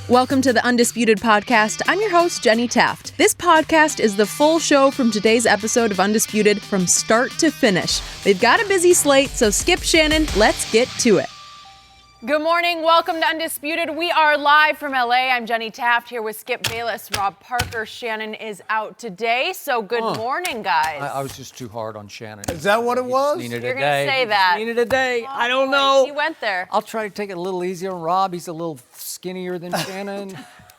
Welcome to the Undisputed podcast. I'm your host, Jenny Taft. This podcast is the full show from today's episode of Undisputed from start to finish. We've got a busy slate, so skip Shannon. Let's get to it. Good morning. Welcome to Undisputed. We are live from LA. I'm Jenny Taft here with Skip Bayless. Rob Parker. Shannon is out today, so good morning, guys. I was just too hard on Shannon. Is that what it was? You're going to say that. Needed a day. Oh, I don't know. He went there. I'll try to take it a little easier on Rob. He's a little skinnier than Shannon.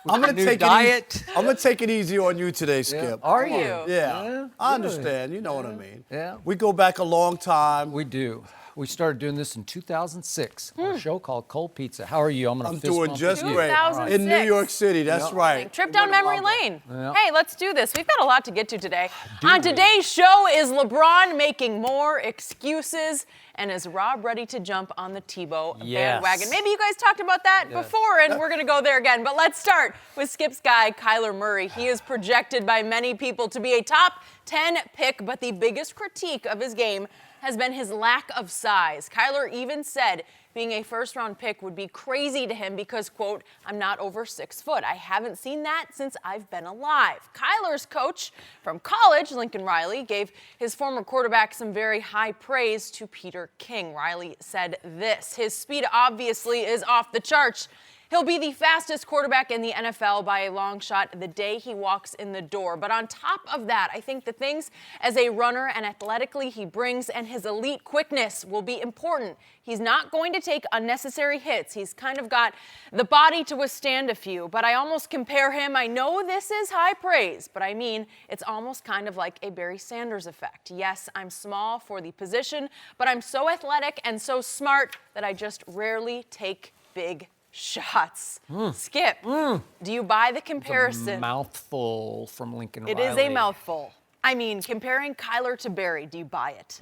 I'm going to take diet. I'm going to take it easy on you today, Skip. Yeah. Are you? Yeah. I understand. You know what I mean. Yeah. We go back a long time. We do. We started doing this in 2006 on a show called Cold Pizza. How are you? I'm doing just great. 2006. In New York City, that's right. Trip down memory lane. Yeah. Hey, let's do this. We've got a lot to get to today. On today's show, is LeBron making more excuses? And is Rob ready to jump on the Tebow bandwagon? Maybe you guys talked about that before, and we're going to go there again. But let's start with Skip's guy, Kyler Murray. He is projected by many people to be a top 10 pick, but the biggest critique of his game has been his lack of size. Kyler even said being a first-round pick would be crazy to him because, quote, I'm not over 6 foot. I haven't seen that since I've been alive. Kyler's coach from college, Lincoln Riley, gave his former quarterback some very high praise to Peter King. Riley said this: his speed obviously is off the charts. He'll be the fastest quarterback in the NFL by a long shot the day he walks in the door. But on top of that, I think the things as a runner and athletically he brings and his elite quickness will be important. He's not going to take unnecessary hits. He's kind of got the body to withstand a few. But I almost compare him. I know this is high praise, but I mean, it's almost kind of like a Barry Sanders effect. Yes, I'm small for the position, but I'm so athletic and so smart that I just rarely take big shots. Skip, do you buy the comparison? A mouthful from Lincoln Riley. It is a mouthful. I mean, comparing Kyler to Barry, do you buy it?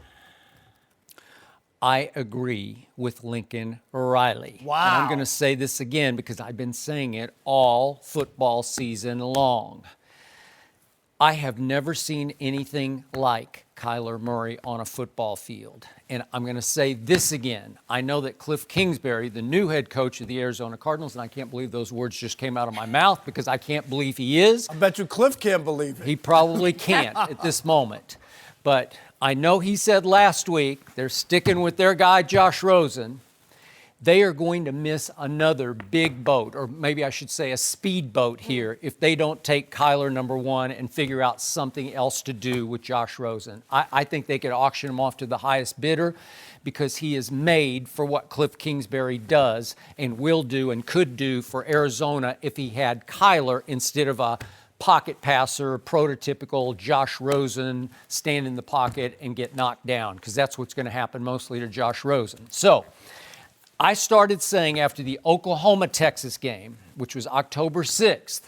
I agree with Lincoln Riley. Wow. And I'm going to say this again because I've been saying it all football season long. I have never seen anything like Kyler Murray on a football field. And I'm going to say this again. I know that Cliff Kingsbury, the new head coach of the Arizona Cardinals, and I can't believe those words just came out of my mouth because I can't believe he is. I bet you Cliff can't believe it. He probably can't at this moment. But I know he said last week they're sticking with their guy, Josh Rosen. They are going to miss another big boat, or maybe I should say a speedboat here, if they don't take Kyler number one and figure out something else to do with Josh Rosen. I think they could auction him off to the highest bidder because he is made for what Cliff Kingsbury does and will do and could do for Arizona if he had Kyler instead of a pocket passer, prototypical Josh Rosen, stand in the pocket and get knocked down, because that's what's going to happen mostly to Josh Rosen. So I started saying after the Oklahoma-Texas game, which was October 6th,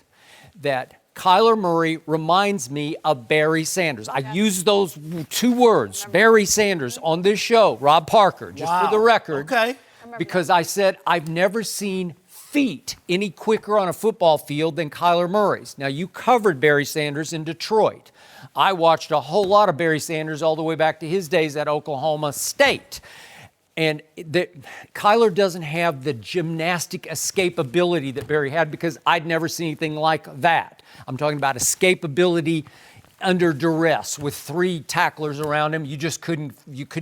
that Kyler Murray reminds me of Barry Sanders. I used those two words, Barry Sanders, on this show, Rob Parker, just for the record. Okay. Because I said I've never seen feet any quicker on a football field than Kyler Murray's. Now, you covered Barry Sanders in Detroit. I watched a whole lot of Barry Sanders all the way back to his days at Oklahoma State. And Kyler doesn't have the gymnastic escapability that Barry had because I'd never seen anything like that. I'm talking about escapability under duress with 3 tacklers around him. You just couldn't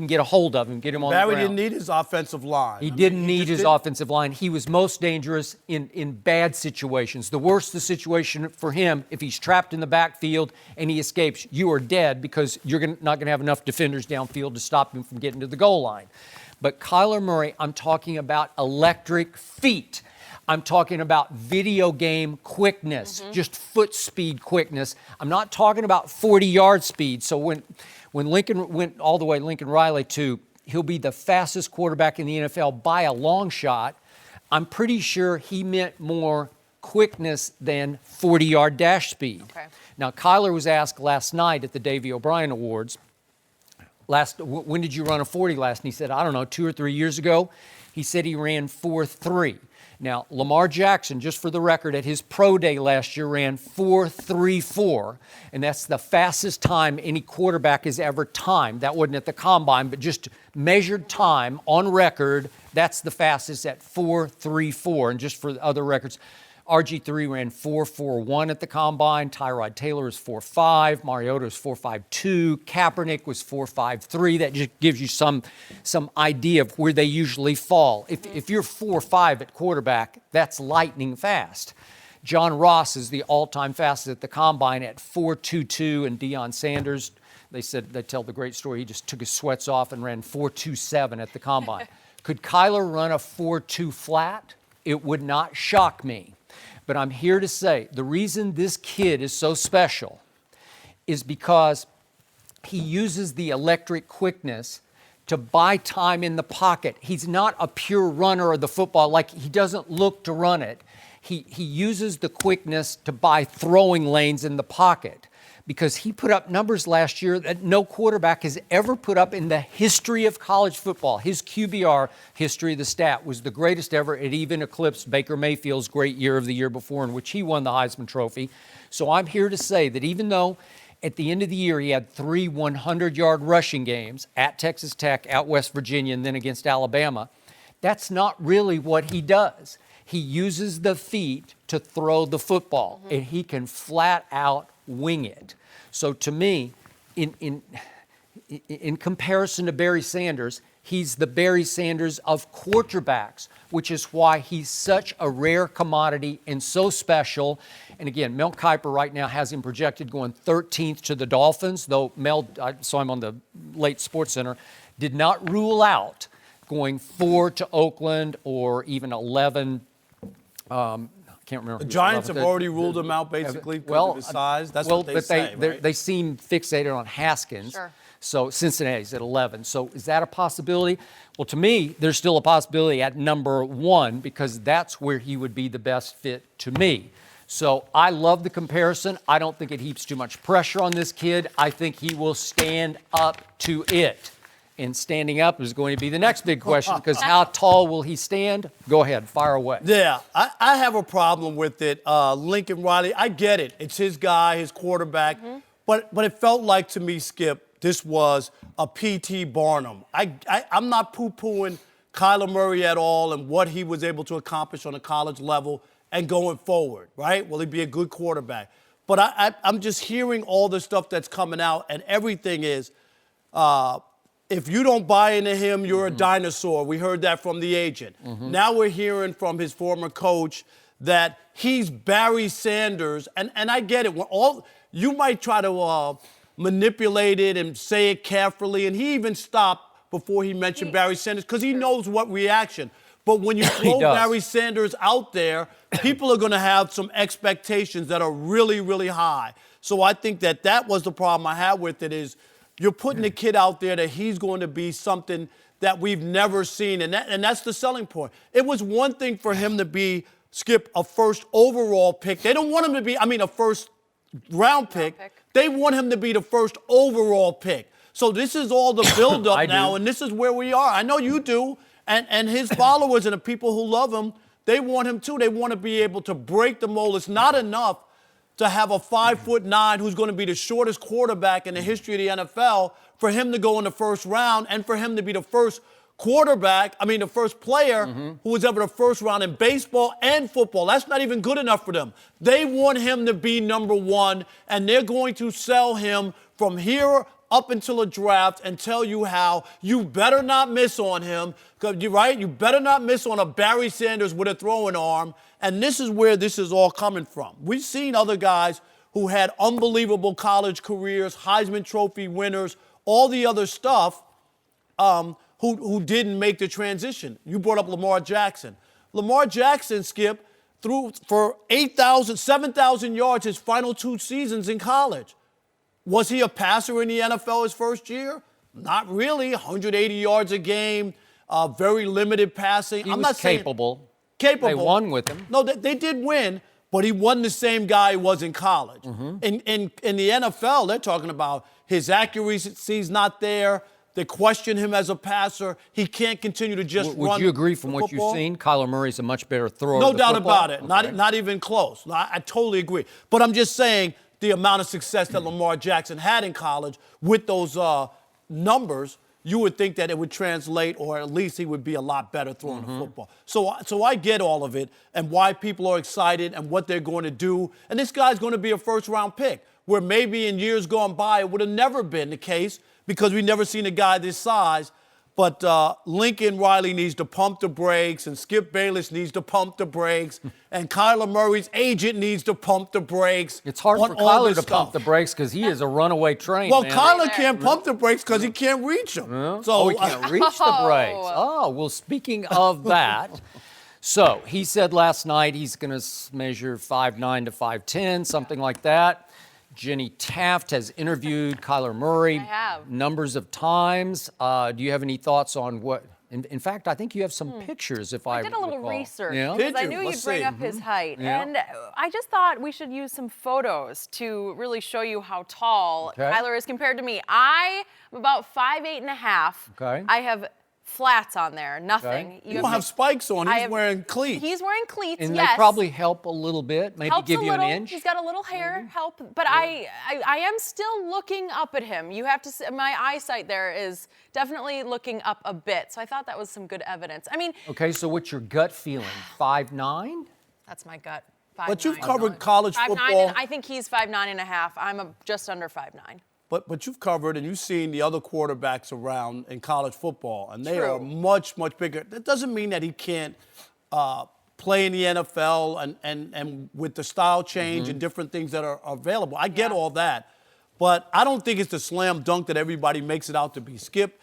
get a hold of him, get him on the ground. Barry didn't need his offensive line. He didn't need his offensive line. He was most dangerous in bad situations. The worse the situation for him, if he's trapped in the backfield and he escapes, you are dead because you're not going to have enough defenders downfield to stop him from getting to the goal line. But Kyler Murray, I'm talking about electric feet. I'm talking about video game quickness, just foot speed quickness. I'm not talking about 40-yard speed. So when Lincoln went all the way, Lincoln Riley, to he'll be the fastest quarterback in the NFL by a long shot, I'm pretty sure he meant more quickness than 40-yard dash speed. Okay. Now, Kyler was asked last night at the Davey O'Brien Awards, when did you run a 40 last? And he said, I don't know, 2 or 3 years ago. He said he ran 4.3. Now, Lamar Jackson, just for the record, at his pro day last year ran 4.34, and that's the fastest time any quarterback has ever timed. That wasn't at the combine, but just measured time on record, that's the fastest at 4.34. And just for the other records, RG3 ran 4.41 at the combine. Tyrod Taylor is 4.5. Mariota is 4.52. Kaepernick was 4.53. That just gives you some idea of where they usually fall. If you're 4.5 at quarterback, that's lightning fast. John Ross is the all-time fastest at the combine at 4.22, and Deion Sanders, they tell the great story, he just took his sweats off and ran 4.27 at the combine. Could Kyler run a 4.2 flat? It would not shock me. But I'm here to say the reason this kid is so special is because he uses the electric quickness to buy time in the pocket. He's not a pure runner of the football. Like, he doesn't look to run it. He uses the quickness to buy throwing lanes in the pocket, because he put up numbers last year that no quarterback has ever put up in the history of college football. His QBR history, the stat, was the greatest ever. It even eclipsed Baker Mayfield's great year of the year before, in which he won the Heisman Trophy. So I'm here to say that even though at the end of the year he had 3 100-yard rushing games at Texas Tech, at West Virginia, and then against Alabama, that's not really what he does. He uses the feet to throw the football, and he can flat out wing it. So to me, in comparison to Barry Sanders, he's the Barry Sanders of quarterbacks, which is why he's such a rare commodity and so special. And again, Mel Kiper right now has him projected going 13th to the Dolphins, though Mel, I saw him on the late Sports Center, did not rule out going 4 to Oakland or even 11. Can't remember. The Giants have already ruled him out, basically, because of his size. That's what they say, right? They seem fixated on Haskins. Sure. So Cincinnati's at 11. So is that a possibility? Well, to me, there's still a possibility at number 1, because that's where he would be the best fit to me. So I love the comparison. I don't think it heaps too much pressure on this kid. I think he will stand up to it. And standing up is going to be the next big question, because how tall will he stand? Go ahead, fire away. Yeah, I have a problem with it. Lincoln Riley, I get it. It's his guy, his quarterback. But it felt like to me, Skip, this was a P.T. Barnum. I'm not poo-pooing Kyler Murray at all and what he was able to accomplish on a college level and going forward, right? Will he be a good quarterback? But I'm just hearing all the stuff that's coming out, and everything is if you don't buy into him, you're a dinosaur. We heard that from the agent. Now we're hearing from his former coach that he's Barry Sanders. And I get it. You might try to manipulate it and say it carefully. And he even stopped before he mentioned Barry Sanders, because he knows what reaction. But when you throw Barry Sanders out there, people are going to have some expectations that are really, really high. So I think that was the problem I had with it, is you're putting a kid out there that he's going to be something that we've never seen, and that's the selling point. It was one thing for him to be, Skip, a first overall pick. They don't want him to be, a first round pick. They want him to be the first overall pick. So this is all the buildup now, and this is where we are. I know you do, and his followers and the people who love him, they want him too. They want to be able to break the mold. It's not enough to have a 5'9" who's going to be the shortest quarterback in the history of the NFL, for him to go in the first round, and for him to be the first the first player who was ever the first round in baseball and football. That's not even good enough for them. They want him to be number 1, and they're going to sell him from here up until a draft and tell you how you better not miss on him, right? You better not miss on a Barry Sanders with a throwing arm. And this is where this is all coming from. We've seen other guys who had unbelievable college careers, Heisman Trophy winners, all the other stuff, who didn't make the transition. You brought up Lamar Jackson. Lamar Jackson, Skip, threw for 7,000 yards his final 2 seasons in college. Was he a passer in the NFL his first year? Not really. 180 yards a game, very limited passing. He was capable. Capable. They won with him. No, they did win, but he wasn't the same guy he was in college. In the NFL, they're talking about his accuracy's not there. They question him as a passer. He can't continue to just run. Would you agree from what you've seen? Kyler Murray's a much better thrower. No doubt football? about it. Okay. Not even close. I totally agree. But I'm just saying the amount of success that Lamar Jackson had in college with those numbers, you would think that it would translate, or at least he would be a lot better throwing the football. So I get all of it and why people are excited and what they're going to do. And this guy's going to be a first-round pick, where maybe in years gone by it would have never been the case because we've never seen a guy this size. But Lincoln Riley needs to pump the brakes, and Skip Bayless needs to pump the brakes, and Kyler Murray's agent needs to pump the brakes. It's hard for Kyler to pump the brakes because he is a runaway train. Well, man. Kyler can't pump the brakes because he can't reach them. So he can't reach the brakes. Oh, well, speaking of that, so he said last night he's going to measure 5'9" to 5'10", something like that. Jenny Taft has interviewed Kyler Murray numbers of times. Do you have any thoughts on what? In fact, I think you have some pictures, if I did a little recall. research Yeah? because I knew you'd bring up his height. And I just thought we should use some photos to really show you how tall Kyler is compared to me. I am about 5'8.5". Okay. I have flats on there, nothing. Okay. You don't have spikes on. He's wearing cleats. He's wearing cleats, And yes. they probably help a little bit, maybe Helps give a you little. an inch. He's got a little hair, help. But I am still looking up at him. You have to see, my eyesight there is definitely looking up a bit. So I thought that was some good evidence. I mean. Okay, so what's your gut feeling? 5'9"? That's my gut. 5'9". But you've covered college 5'9", football. and I think he's 5'9.5". I'm just under 5'9". But you've covered and you've seen the other quarterbacks around in college football, and they True. are much, much bigger. That doesn't mean that he can't play in the NFL and with the style change and different things that are available. I get all that. But I don't think it's the slam dunk that everybody makes it out to be. Skip,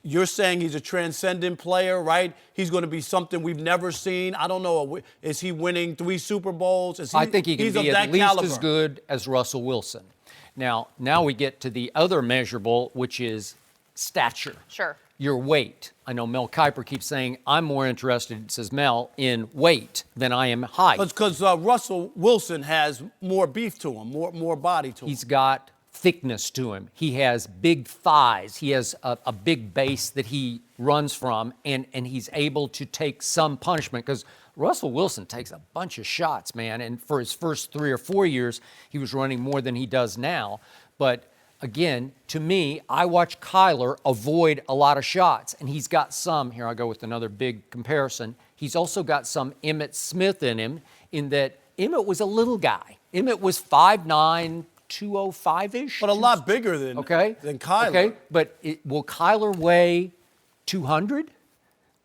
you're saying he's a transcendent player, right? He's going to be something we've never seen. I don't know. Is he winning 3 Super Bowls? I think he can be at least as good as Russell Wilson. Now we get to the other measurable, which is stature. Sure. Your weight. I know Mel Kiper keeps saying, I'm more interested, says Mel, in weight than I am height. Because Russell Wilson has more beef to him, more body to him. He's got thickness to him. He has big thighs. He has a big base that he runs from, and he's able to take some punishment because Russell Wilson takes a bunch of shots, man, and for his first 3 or 4 years, he was running more than he does now. But again, to me, I watch Kyler avoid a lot of shots, and he's got some, here I go with another big comparison, he's also got some Emmitt Smith in him, in that Emmitt was a little guy. Emmitt was 5'9", 205-ish. But a lot bigger than Kyler. Okay, but will Kyler weigh 200?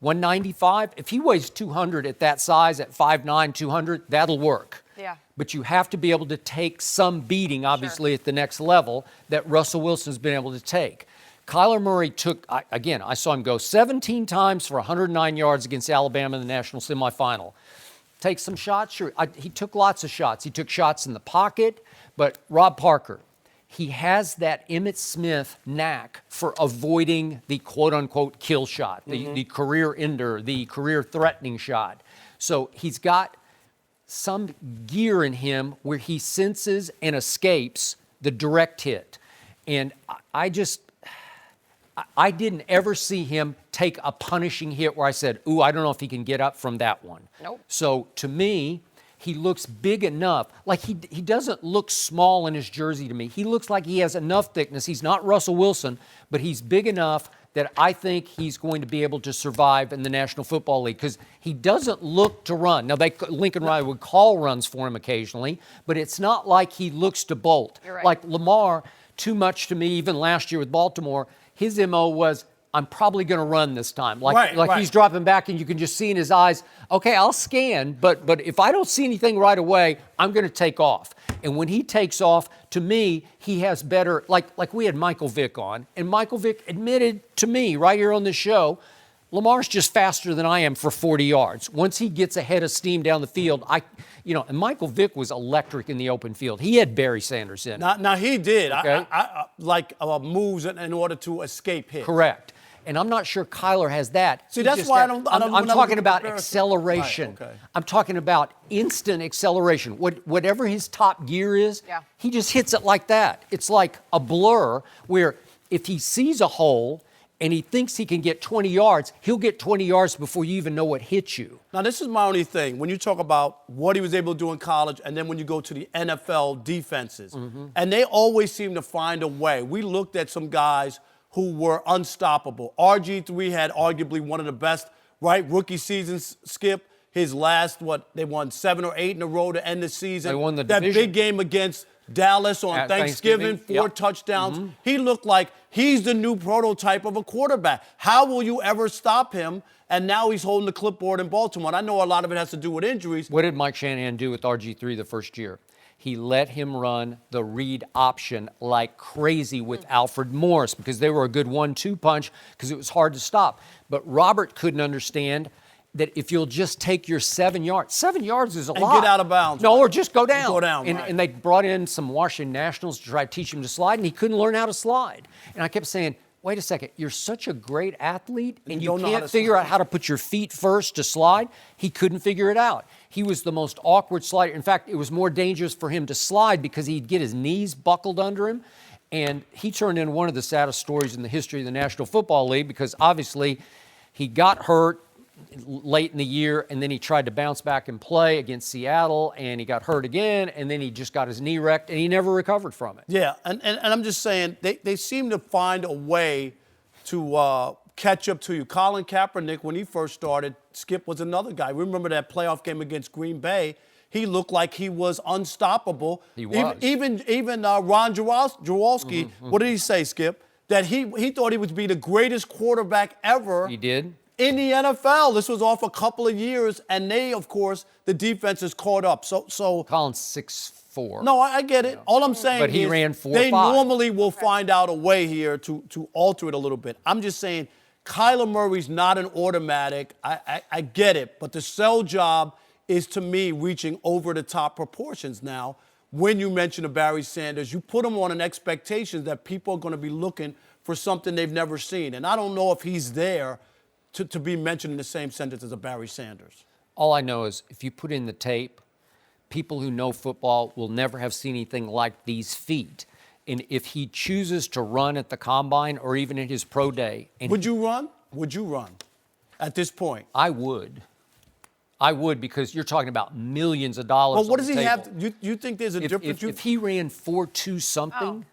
195? If he weighs 200 at that size, at 5'9", 200, that'll work. Yeah. But you have to be able to take some beating, obviously, at the next level that Russell Wilson's been able to take. Kyler Murray took, again, I saw him go 17 times for 109 yards against Alabama in the national semifinal. Take some shots? Sure. He took lots of shots. He took shots in the pocket, but Rob Parker, he has that Emmitt Smith knack for avoiding the quote-unquote kill shot, the career ender, the career-threatening shot. So he's got some gear in him where he senses and escapes the direct hit. And I didn't ever see him take a punishing hit where I said, ooh, I don't know if he can get up from that one. Nope. So to me, he looks big enough. Like he doesn't look small in his jersey to me. He looks like he has enough thickness. He's not Russell Wilson, but he's big enough that I think he's going to be able to survive in the National Football League because he doesn't look to run. Now, Lincoln Riley would call runs for him occasionally, but it's not like he looks to bolt. You're right. Like Lamar, too much to me, even last year with Baltimore, his MO was, I'm probably going to run this time. He's dropping back and you can just see in his eyes, okay, I'll scan, but if I don't see anything right away, I'm going to take off. And when he takes off, to me, he has better, like we had Michael Vick on, and Michael Vick admitted to me right here on this show, Lamar's just faster than I am for 40 yards. Once he gets ahead of steam down the field, and Michael Vick was electric in the open field. He had Barry Sanders in. Now he did. Okay. Moves in order to escape hit. Correct. And I'm not sure Kyler has that. See, that's why I'm talking about acceleration. Right, okay. I'm talking about instant acceleration. Whatever his top gear is, he just hits it like that. It's like a blur where if he sees a hole and he thinks he can get 20 yards, he'll get 20 yards before you even know what hit you. Now, this is my only thing. When you talk about what he was able to do in college and then when you go to the NFL defenses, and they always seem to find a way. We looked at some guys who were unstoppable. RG3 had arguably one of the best, right, rookie seasons, Skip. His last, they won 7 or 8 in a row to end the season. They won the that division. big game against Dallas on Thanksgiving, 4 touchdowns. He looked like he's the new prototype of a quarterback. How will you ever stop him? And now he's holding the clipboard in Baltimore. And I know a lot of it has to do with injuries. What did Mike Shanahan do with RG3 the first year? He let him run the read option like crazy with Alfred Morris because they were a good 1-2 punch because it was hard to stop. But Robert couldn't understand that if you'll just take your 7 yards is a lot. And get out of bounds. No, or just go down. Go down, right. And they brought in some Washington Nationals to try to teach him to slide, and he couldn't learn how to slide. And I kept saying, wait a second, you're such a great athlete, and you can't figure out how to put your feet first to slide? He couldn't figure it out. He was the most awkward slider. In fact, it was more dangerous for him to slide because he'd get his knees buckled under him. And he turned into one of the saddest stories in the history of the National Football League because obviously he got hurt late in the year, and then he tried to bounce back and play against Seattle, and he got hurt again, and then he just got his knee wrecked, and he never recovered from it. Yeah, and I'm just saying, they seem to find a way to catch up to you. Colin Kaepernick, when he first started, Skip was another guy. Remember that playoff game against Green Bay? He looked like he was unstoppable. He was. Even Ron Jaworski, what did he say, Skip? That he thought he would be the greatest quarterback ever. He did. In the NFL. This was off a couple of years, and they, of course, the defense is caught up. So Colin's 6'4". No, I get it. All I'm saying but he is ran 4'5". They normally will find out a way here to alter it a little bit. I'm just saying Kyler Murray's not an automatic. I get it, but the sell job is, to me, reaching over the top proportions now. When you mention a Barry Sanders, you put him on an expectation that people are going to be looking for something they've never seen. And I don't know if he's there to be mentioned in the same sentence as a Barry Sanders. All I know is if you put in the tape, people who know football will never have seen anything like these feet. And if he chooses to run at the combine or even at his pro day. Would you run? Would you run at this point? I would. I would, because you're talking about millions of dollars. But what does he table. have? You think there's a difference? If he ran 4.2 something,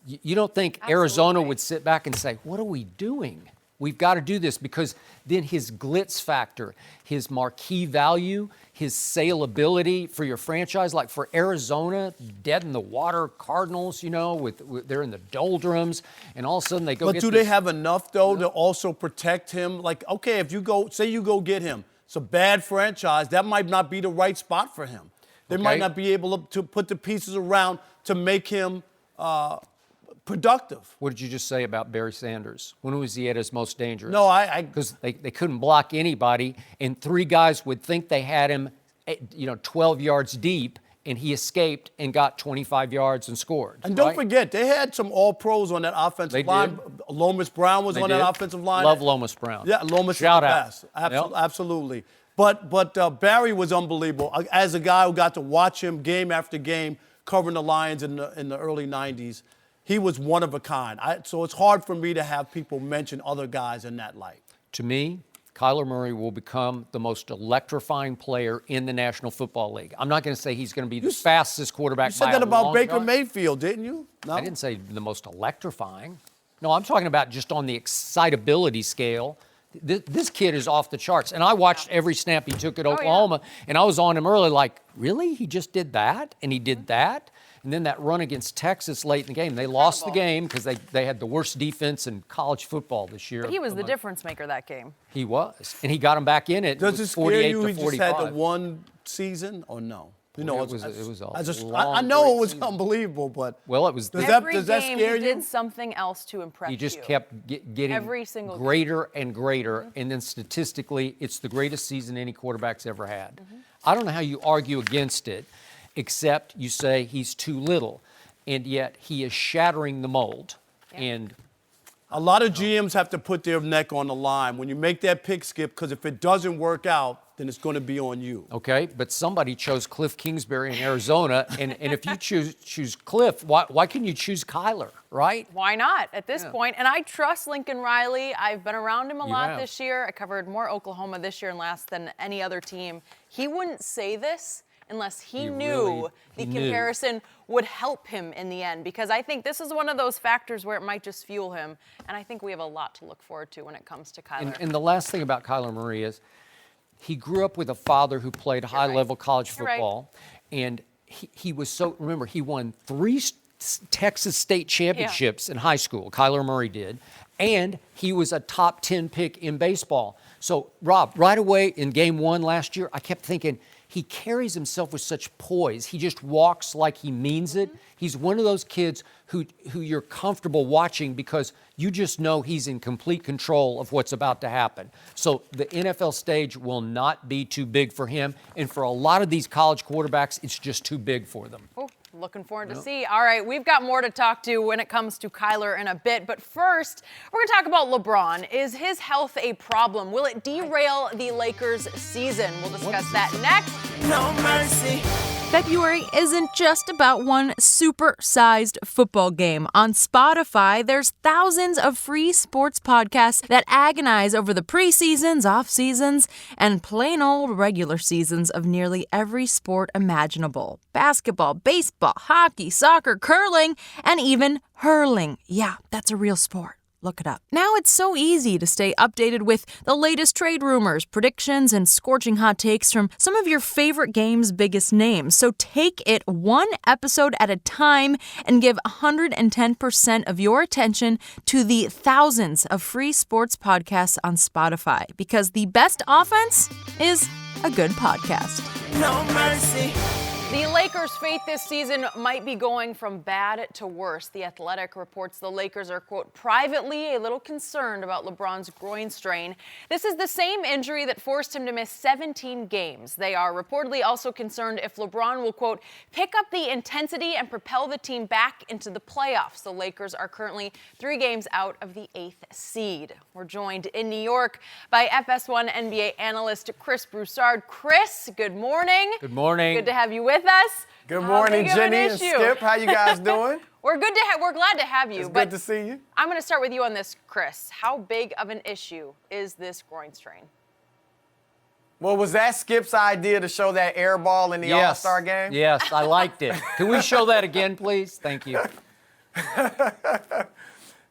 you don't think Absolutely. Arizona would sit back and say, what are we doing? We've got to do this, because then his glitz factor, his marquee value, his saleability for your franchise, like for Arizona, dead in the water Cardinals, you know, with they're in the doldrums, and all of a sudden they go. But do they have enough though to also protect him? Like, okay, if you go, say you go get him, it's a bad franchise. That might not be the right spot for him. They might not be able to put the pieces around to make him productive. What did you just say about Barry Sanders? When was he at his most dangerous? No, because they couldn't block anybody, and three guys would think they had him, 12 yards deep, and he escaped and got 25 yards and scored. And don't forget, they had some all-pros on that offensive line. Lomas Brown was on that offensive line. Love Lomas Brown. Yeah, Lomas Shout is the out. best. Absolutely. But Barry was unbelievable. As a guy who got to watch him game after game, covering the Lions in the early 90s, he was one of a kind. So it's hard for me to have people mention other guys in that light. To me, Kyler Murray will become the most electrifying player in the National Football League. I'm not going to say he's going to be the fastest quarterback. You said that about Baker Mayfield, didn't you? No? I didn't say the most electrifying. No, I'm talking about just on the excitability scale. This kid is off the charts. And I watched every snap he took at Oklahoma, and I was on him early like, really? He just did that? And he did that? And then that run against Texas late in the game. They lost the game because they had the worst defense in college football this year. But he was the difference maker that game. He was. And he got him back in it. Does it scare you he just had the 45. one season or no? It was I know it was unbelievable, but well, it was. Does Every that game scare he you? did something else to impress you. He just kept getting Every single greater and greater, and then statistically, it's the greatest season any quarterback's ever had. I don't know how you argue against it, except you say he's too little, and yet he is shattering the mold. And a lot of GMs have to put their neck on the line when you make that pick, Skip, because if it doesn't work out, then it's going to be on you. Okay, but somebody chose Cliff Kingsbury in Arizona, and if you choose Cliff, why couldn't you choose Kyler, right? Why not at this point? And I trust Lincoln Riley. I've been around him a lot have. this year. I covered more Oklahoma this year and last than any other team. He wouldn't say this unless he knew the comparison would help him in the end, because I think this is one of those factors where it might just fuel him, and I think we have a lot to look forward to when it comes to Kyler. And the last thing about Kyler Murray is he grew up with a father who played high-level college football, and he was so, remember, he won 3 Texas state championships in high school, Kyler Murray did, and he was a top 10 pick in baseball. So, Rob, right away in game 1 last year, I kept thinking, he carries himself with such poise. He just walks like he means it. He's one of those kids who you're comfortable watching because you just know he's in complete control of what's about to happen. So the NFL stage will not be too big for him. And for a lot of these college quarterbacks, it's just too big for them. Ooh, looking forward to see. All right, we've got more to talk to when it comes to Kyler in a bit. But first, we're going to talk about LeBron. Is his health a problem? Will it derail the Lakers' season? We'll discuss that next. No mercy. February isn't just about one super-sized football game. On Spotify, there's thousands of free sports podcasts that agonize over the preseasons, off-seasons, and plain old regular seasons of nearly every sport imaginable. Basketball, baseball, hockey, soccer, curling, and even hurling. Yeah, that's a real sport. Look it up. Now it's so easy to stay updated with the latest trade rumors, predictions, and scorching hot takes from some of your favorite game's biggest names. So take it one episode at a time and give 110% of your attention to the thousands of free sports podcasts on Spotify, because the best offense is a good podcast. No mercy. The Lakers' fate this season might be going from bad to worse. The Athletic reports the Lakers are, quote, privately a little concerned about LeBron's groin strain. This is the same injury that forced him to miss 17 games. They are reportedly also concerned if LeBron will, quote, pick up the intensity and propel the team back into the playoffs. The Lakers are currently 3 games out of the 8th seed. We're joined in New York by FS1 NBA analyst Chris Broussard. Chris, good morning. Good morning. Good to have you with us. Good morning, Jenny and Skip. How you guys doing? We're glad to have you. It's good to see you. I'm going to start with you on this, Chris. How big of an issue is this groin strain? Well, was that Skip's idea to show that air ball in the All-Star game? Yes, I liked it. Can we show that again, please? Thank you.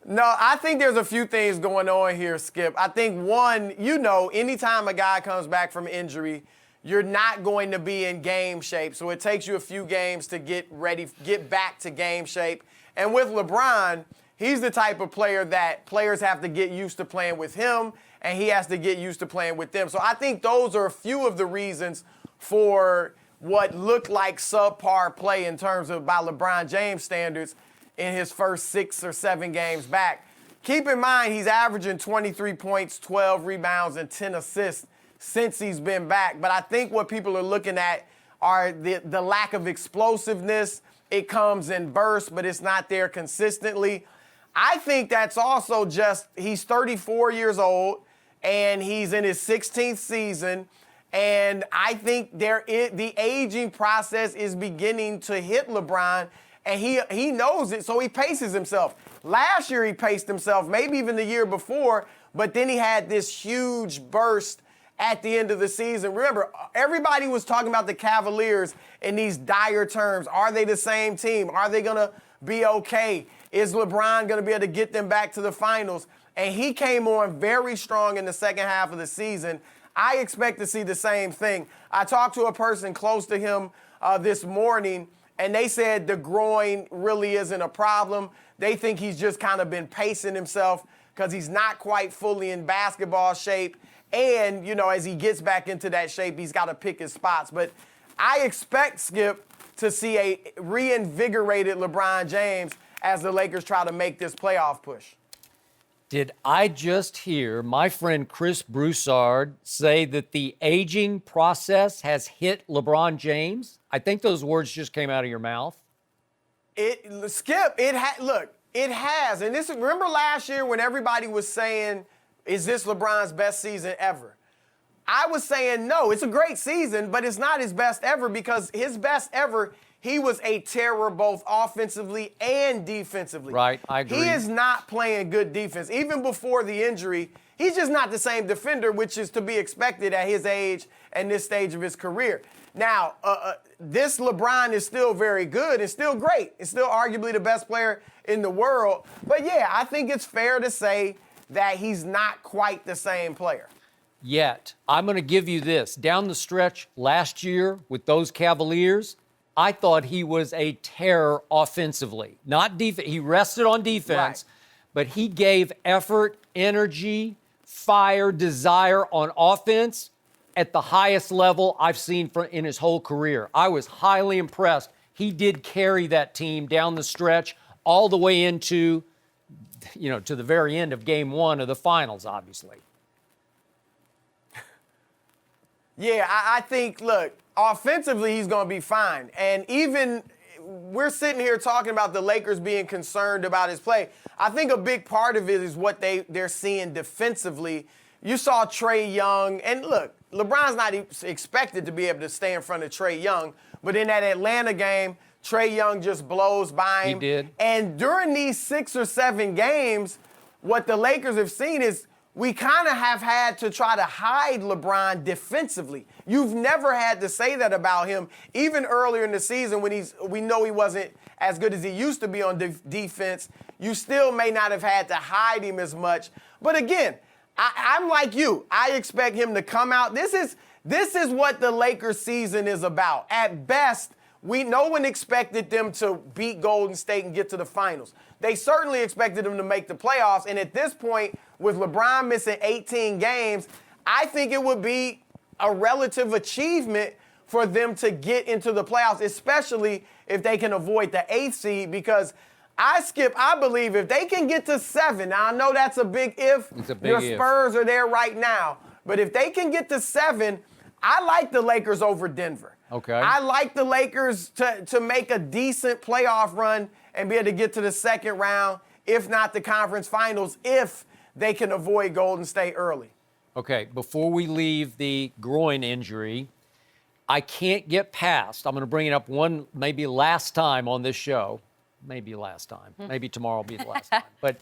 No, I think there's a few things going on here, Skip. I think one, anytime a guy comes back from injury, you're not going to be in game shape. So it takes you a few games to get back to game shape. And with LeBron, he's the type of player that players have to get used to playing with him, and he has to get used to playing with them. So I think those are a few of the reasons for what looked like subpar play in terms of by LeBron James standards in his first 6 or 7 games back. Keep in mind, he's averaging 23 points, 12 rebounds, and 10 assists since he's been back. But I think what people are looking at are the lack of explosiveness. It comes in bursts, but it's not there consistently. I think that's also just he's 34 years old, and he's in his 16th season. And I think the aging process is beginning to hit LeBron, and he knows it, so he paces himself. Last year he paced himself, maybe even the year before, but then he had this huge burst at the end of the season. Remember, everybody was talking about the Cavaliers in these dire terms. Are they the same team? Are they going to be okay? Is LeBron going to be able to get them back to the finals? And he came on very strong in the second half of the season. I expect to see the same thing. I talked to a person close to him this morning, and they said the groin really isn't a problem. They think he's just kind of been pacing himself because he's not quite fully in basketball shape. And, as he gets back into that shape, he's got to pick his spots. But I expect, Skip, to see a reinvigorated LeBron James as the Lakers try to make this playoff push. Did I just hear my friend Chris Broussard say that the aging process has hit LeBron James? I think those words just came out of your mouth. Skip, it has. And remember last year when everybody was saying, is this LeBron's best season ever? I was saying no, it's a great season, but it's not his best ever because his best ever, he was a terror both offensively and defensively. Right, I agree. He is not playing good defense. Even before the injury, He's just not the same defender, which is to be expected at his age and this stage of his career. Now, this LeBron is still very good and still great. It's still arguably the best player in the world. But, yeah, I think it's fair to say that he's not quite the same player. Yet, I'm going to give you this. Down the stretch last year with those Cavaliers, I thought he was a terror offensively. Not defense. He rested on defense, but he gave effort, energy, fire, desire on offense at the highest level I've seen in his whole career. I was highly impressed. He did carry that team down the stretch all the way into, to the very end of game 1 of the finals, obviously. Yeah, I think, look, offensively, he's going to be fine. And even we're sitting here talking about the Lakers being concerned about his play. I think a big part of it is what they're seeing defensively. You saw Trae Young, and look, LeBron's not expected to be able to stay in front of Trae Young, but in that Atlanta game, Trae Young just blows by him. He did. And during these 6 or 7 games, what the Lakers have seen is we kind of have had to try to hide LeBron defensively. You've never had to say that about him. Even earlier in the season when we know he wasn't as good as he used to be on defense, you still may not have had to hide him as much. But again, I'm like you. I expect him to come out. This is what the Lakers season is about. At best, no one expected them to beat Golden State and get to the finals. They certainly expected them to make the playoffs. And at this point, with LeBron missing 18 games, I think it would be a relative achievement for them to get into the playoffs, especially if they can avoid the 8th seed, because I believe if they can get to 7, now I know that's a big if. It's a big Your if. Spurs are there right now. But if they can get to 7, I like the Lakers over Denver. Okay. I like the Lakers to make a decent playoff run and be able to get to the second round, if not the conference finals, if they can avoid Golden State early. Okay, before we leave the groin injury, I can't get past, I'm going to bring it up maybe last time on this show. Maybe last time. Maybe tomorrow will be the last time. But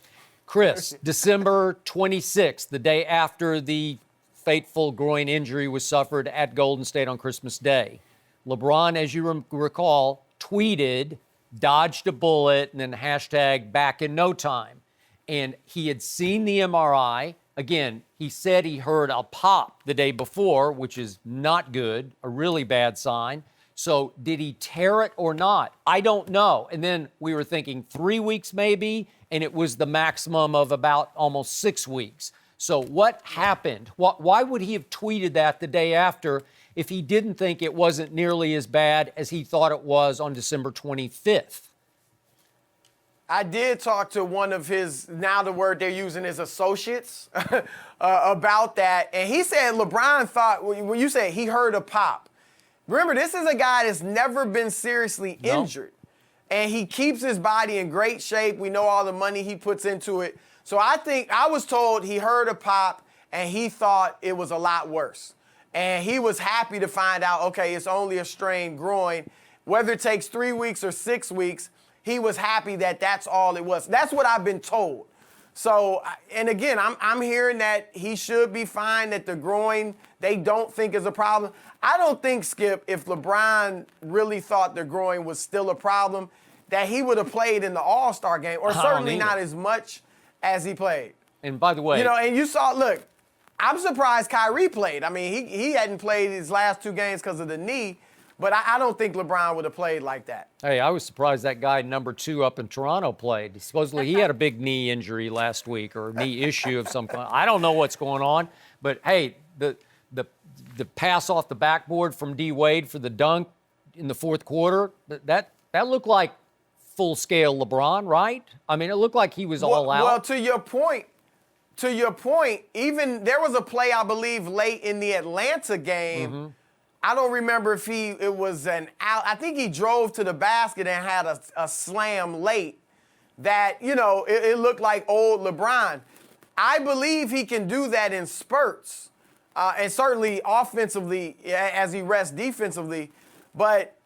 Chris, December 26th, the day after the fateful groin injury was suffered at Golden State on Christmas Day, LeBron, as you recall, tweeted, dodged a bullet, and then hashtag back in no time. And he had seen the MRI. Again, he said he heard a pop the day before, which is not good, a really bad sign. So did he tear it or not? I don't know. And then we were thinking 3 weeks maybe, and it was the maximum of about almost 6 weeks. So what happened? Why would he have tweeted that the day after if he didn't think it wasn't nearly as bad as he thought it was on December 25th? I did talk to one of his, now the word they're using is associates, about that. And he said LeBron thought, when you said he heard a pop, remember, this is a guy that's never been seriously injured. And he keeps his body in great shape. We know all the money he puts into it. So I was told he heard a pop and he thought it was a lot worse. And he was happy to find out, okay, it's only a strained groin. Whether it takes 3 weeks or 6 weeks, he was happy that that's all it was. That's what I've been told. So, and again, I'm hearing that he should be fine, that the groin they don't think is a problem. I don't think, Skip, if LeBron really thought the groin was still a problem, that he would have played in the All-Star game, or certainly not as much as he played. And by the way, and you saw, look, I'm surprised Kyrie played. I mean, he hadn't played his last 2 games because of the knee, but I don't think LeBron would have played like that. Hey, I was surprised that guy number 2 up in Toronto played. Supposedly he had a big knee injury last week, or a knee issue of some kind. I don't know what's going on, but hey, the pass off the backboard from D. Wade for the dunk in the fourth quarter, that looked like full-scale LeBron, right? I mean, it looked like he was all out. Well, to your point, even there was a play, I believe, late in the Atlanta game. Mm-hmm. I don't remember if it was an out. I think he drove to the basket and had a slam late that, it looked like old LeBron. I believe he can do that in spurts, and certainly offensively as he rests defensively. But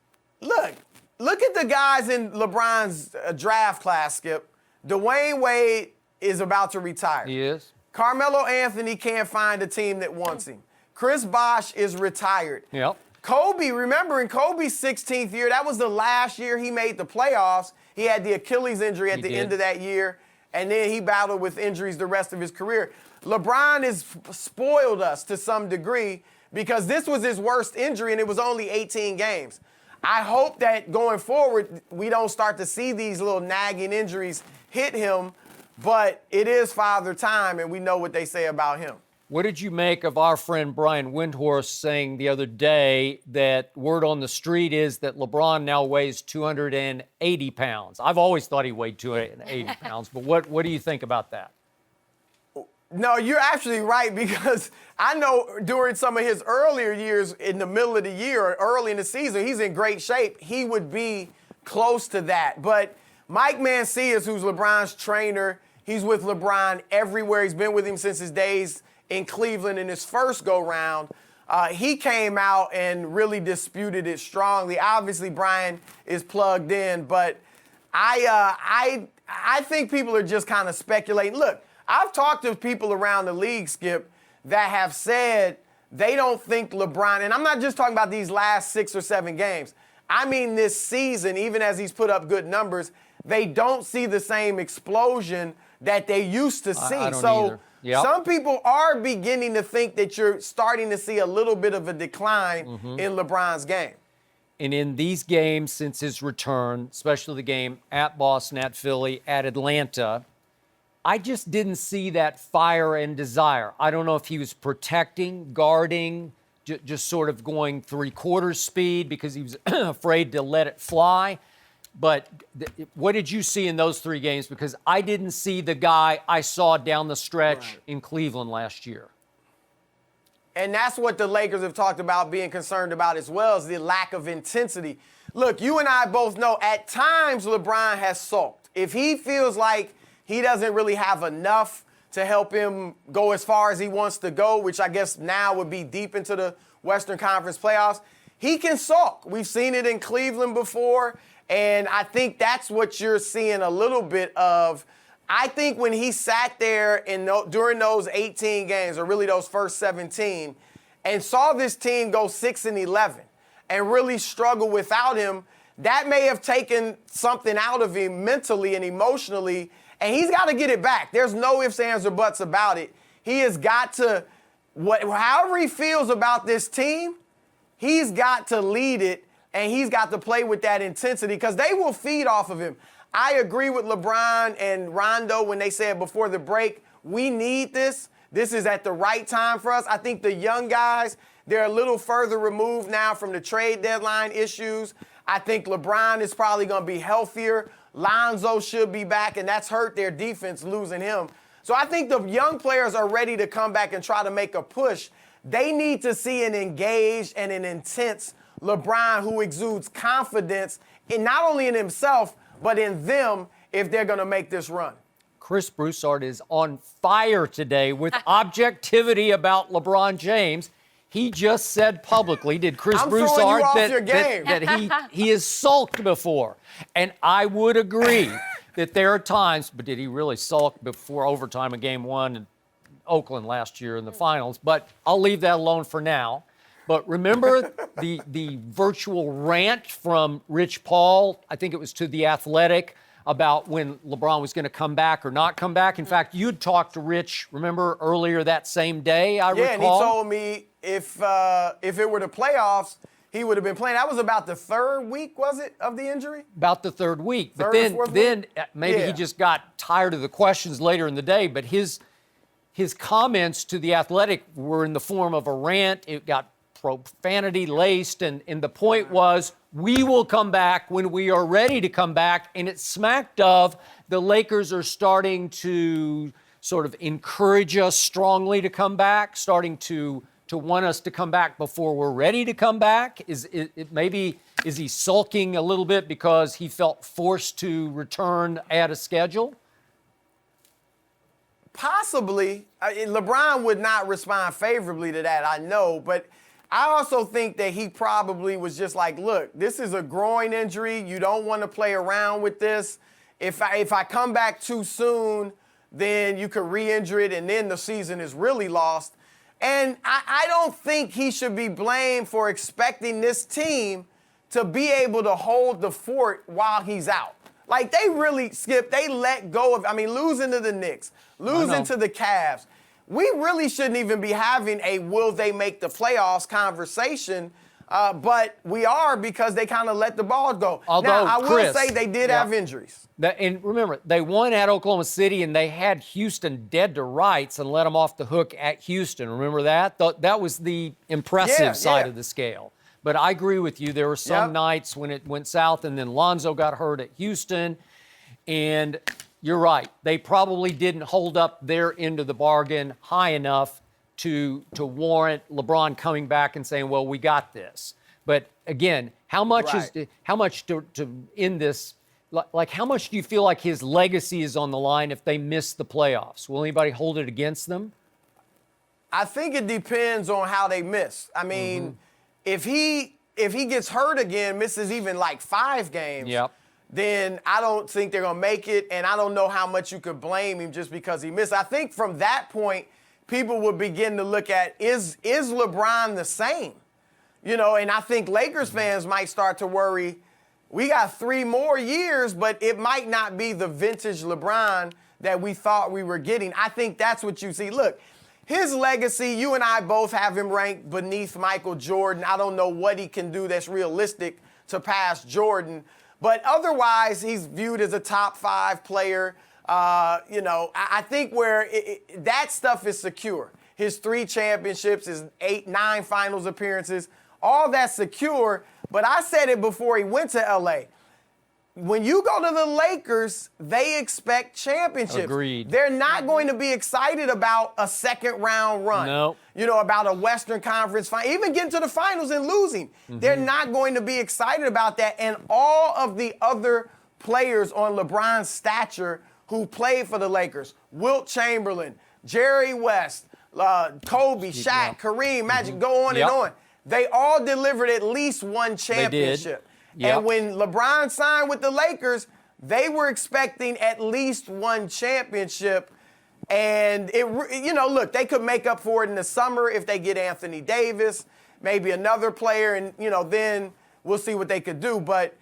look at the guys in LeBron's draft class, Skip. Dwayne Wade is about to retire. He is. Carmelo Anthony can't find a team that wants him. Chris Bosh is retired. Yep. Kobe, remember in Kobe's 16th year, that was the last year he made the playoffs. He had the Achilles injury at the end of that year, and then he battled with injuries the rest of his career. LeBron has spoiled us to some degree because this was his worst injury, and it was only 18 games. I hope that going forward, we don't start to see these little nagging injuries hit him, but it is Father Time, and we know what they say about him. What did you make of our friend Brian Windhorst saying the other day that word on the street is that LeBron now weighs 280 pounds? I've always thought he weighed 280 pounds, but what do you think about that? No, you're actually right, because I know during some of his earlier years in the middle of the year or early in the season, he's in great shape. He would be close to that. But Mike Mancias, who's LeBron's trainer, he's with LeBron everywhere. He's been with him since his days in Cleveland in his first go-round. He came out and really disputed it strongly. Obviously, Brian is plugged in, but I think people are just kind of speculating. Look, I've talked to people around the league, Skip, that have said they don't think LeBron, and I'm not just talking about these last 6 or 7 games. I mean this season, even as he's put up good numbers, they don't see the same explosion that they used to see. I don't either. Yep. Some people are beginning to think that you're starting to see a little bit of a decline in LeBron's game. And in these games since his return, especially the game at Boston, at Philly, at Atlanta, I just didn't see that fire and desire. I don't know if he was protecting, guarding, just sort of going 3/4 speed because he was afraid to let it fly. But what did you see in those 3 games? Because I didn't see the guy I saw down the stretch in Cleveland last year. And that's what the Lakers have talked about being concerned about as well, is the lack of intensity. Look, you and I both know at times LeBron has sulked. If he feels like he doesn't really have enough to help him go as far as he wants to go, which I guess now would be deep into the Western Conference playoffs, he can sulk. We've seen it in Cleveland before. And I think that's what you're seeing a little bit of. I think when he sat there during those 18 games, or really those first 17, and saw this team go 6-11 and really struggle without him, that may have taken something out of him mentally and emotionally, and he's got to get it back. There's no ifs, ands, or buts about it. He has got to, however he feels about this team, he's got to lead it. And he's got to play with that intensity because they will feed off of him. I agree with LeBron and Rondo when they said before the break, we need this. This is at the right time for us. I think the young guys, they're a little further removed now from the trade deadline issues. I think LeBron is probably going to be healthier. Lonzo should be back, and that's hurt their defense losing him. So I think the young players are ready to come back and try to make a push. They need to see an engaged and an intense LeBron who exudes confidence in not only in himself, but in them if they're going to make this run. Chris Broussard is on fire today with objectivity about LeBron James. He just said publicly, did Chris Broussard, that he has sulked before. And I would agree that there are times, but did he really sulk before overtime in Game 1 in Oakland last year in the finals? But I'll leave that alone for now. But remember the virtual rant from Rich Paul, I think it was to The Athletic, about when LeBron was going to come back or not come back. In fact, you'd talked to Rich, remember, earlier that same day, I recall? Yeah, and he told me if it were the playoffs, he would have been playing. That was about the 3rd week, was it, of the injury? About the 3rd week. But third then maybe he just got tired of the questions later in the day, but his comments to The Athletic were in the form of a rant. It got profanity laced, and the point was, we will come back when we are ready to come back, and it smacked of the Lakers are starting to sort of encourage us strongly to come back, starting to want us to come back before we're ready to come back. Is he sulking a little bit because he felt forced to return at a schedule? Possibly. LeBron would not respond favorably to that, I know, but I also think that he probably was just like, look, this is a groin injury. You don't want to play around with this. If I come back too soon, then you could re-injure it, and then the season is really lost. And I don't think he should be blamed for expecting this team to be able to hold the fort while he's out. Like, they really, Skip, they let go of, losing to the Knicks, losing to the Cavs. We really shouldn't even be having a will they make the playoffs conversation, but we are because they kind of let the ball go. Although, now, I will Chris, say they did have injuries. And remember, they won at Oklahoma City, and they had Houston dead to rights and let them off the hook at Houston. Remember that? That was the impressive side of the scale. But I agree with you. There were some nights when it went south, and then Lonzo got hurt at Houston. And you're right. They probably didn't hold up their end of the bargain high enough to warrant LeBron coming back and saying, well, we got this. But again, how much to end this? Like, how much do you feel like his legacy is on the line if they miss the playoffs? Will anybody hold it against them? I think it depends on how they miss. I mean, if he gets hurt again, misses even like 5 games, then I don't think they're going to make it, and I don't know how much you could blame him just because he missed. I think from that point, people would begin to look at, is LeBron the same? You know, and I think Lakers fans might start to worry, we got 3 more years, but it might not be the vintage LeBron that we thought we were getting. I think that's what you see. Look, his legacy, you and I both have him ranked beneath Michael Jordan. I don't know what he can do that's realistic to pass Jordan. But otherwise, he's viewed as a top 5 player. I think where that stuff is secure. His 3 championships, his 9 finals appearances, all that's secure. But I said it before he went to L.A. When you go to the Lakers, they expect championships. Agreed. They're not going to be excited about a second-round run. No. You know, about a Western Conference final, even getting to the finals and losing. They're not going to be excited about that. And all of the other players on LeBron's stature who played for the Lakers, Wilt Chamberlain, Jerry West, Kobe, Shaq, Kareem, Magic, go on and on. They all delivered at least 1 championship. And when LeBron signed with the Lakers, they were expecting at least 1 championship. And, look, they could make up for it in the summer if they get Anthony Davis, maybe another player, and, then we'll see what they could do. But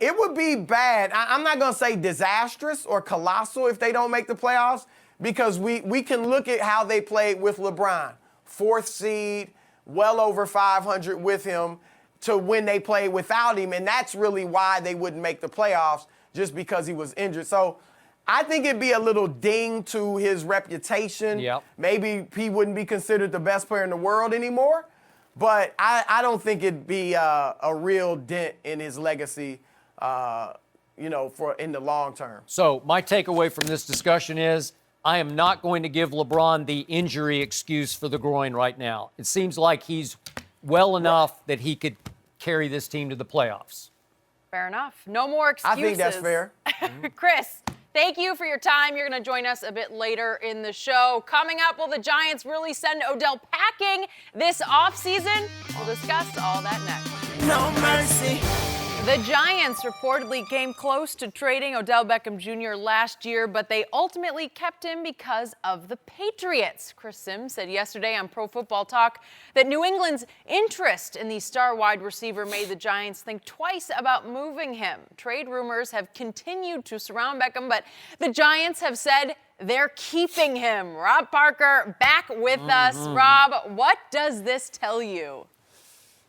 it would be bad. I'm not going to say disastrous or colossal if they don't make the playoffs, because we can look at how they played with LeBron. 4th seed, well over 500 with him, to when they played without him, and that's really why they wouldn't make the playoffs, just because he was injured. So I think it'd be a little ding to his reputation. Maybe he wouldn't be considered the best player in the world anymore, but I don't think it'd be a real dent in his legacy, for in the long term. So my takeaway from this discussion is I am not going to give LeBron the injury excuse for the groin right now. It seems like he's well enough that he could carry this team to the playoffs. Fair enough. No more excuses. I think that's fair. Chris, thank you for your time. You're going to join us a bit later in the show. Coming up, will the Giants really send Odell packing this offseason? We'll discuss all that next. No mercy. The Giants reportedly came close to trading Odell Beckham Jr. last year, but they ultimately kept him because of the Patriots. Chris Sims said yesterday on Pro Football Talk that New England's interest in the star wide receiver made the Giants think twice about moving him. Trade rumors have continued to surround Beckham, but the Giants have said they're keeping him. Rob Parker back with us. Rob, what does this tell you?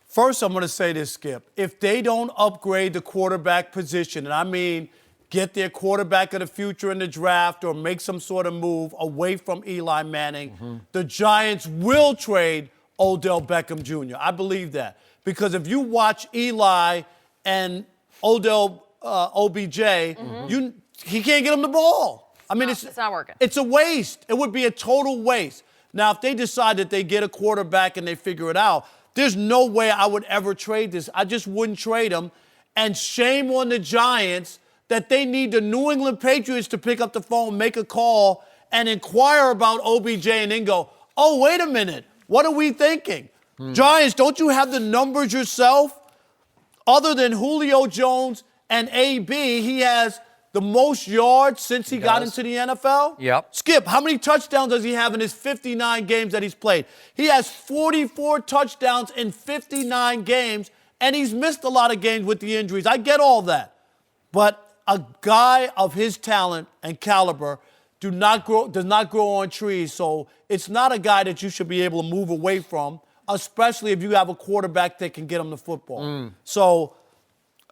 First, I'm going to say this, Skip. If they don't upgrade the quarterback position, and I mean get their quarterback of the future in the draft or make some sort of move away from Eli Manning, the Giants will trade Odell Beckham Jr. I believe that. Because if you watch Eli and Odell OBJ, he can't get him the ball. I mean, it's not working. It's a waste. It would be a total waste. Now, if they decide that they get a quarterback and they figure it out, there's no way I would ever trade this. I just wouldn't trade him. And shame on the Giants that they need the New England Patriots to pick up the phone, make a call, and inquire about OBJ and then go, oh, wait a minute. What are we thinking? Giants, don't you have the numbers yourself? Other than Julio Jones and AB, he has the most yards since he got does. into the NFL? Yep. Skip, how many touchdowns does he have in his 59 games that he's played? He has 44 touchdowns in 59 games, and he's missed a lot of games with the injuries. I get all that. But a guy of his talent and caliber does not grow on trees, so it's not a guy that you should be able to move away from, especially if you have a quarterback that can get him the football. So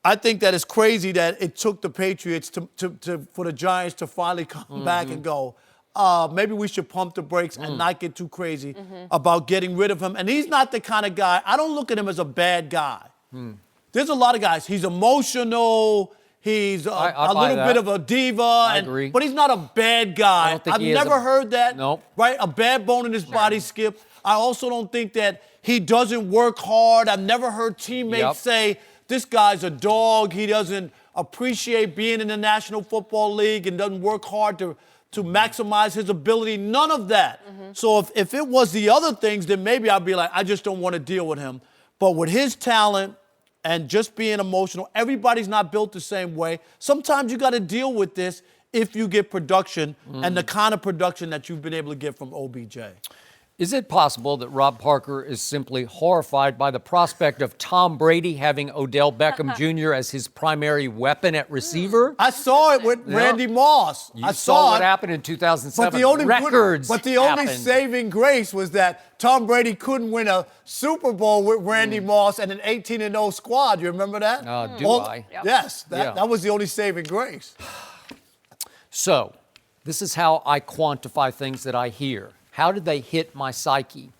I think that it's crazy that it took the Patriots for the Giants to finally come back and go, maybe we should pump the brakes and not get too crazy about getting rid of him. And he's not the kind of guy, I don't look at him as a bad guy. There's a lot of guys. He's emotional. He's a little bit of a diva. I agree. But he's not a bad guy. I don't think I've he is never heard that. Nope. Right? A bad bone in his body, Skip. I also don't think that he doesn't work hard. I've never heard teammates say, this guy's a dog. He doesn't appreciate being in the National Football League and doesn't work hard to maximize his ability. None of that. So if it was the other things, then maybe I'd be like, I just don't want to deal with him. But with his talent and just being emotional, everybody's not built the same way. Sometimes you got to deal with this if you get production and the kind of production that you've been able to get from OBJ. Is it possible that Rob Parker is simply horrified by the prospect of Tom Brady having Odell Beckham Jr. as his primary weapon at receiver? I saw it with Randy Moss. You I saw what it. happened in 2007. But the only Records only happened. saving grace was that Tom Brady couldn't win a Super Bowl with Randy Moss and an 18-0 squad. You remember that? I? Yep. Yes, that was the only saving grace. So, this is how I quantify things that I hear. How did they hit my psyche?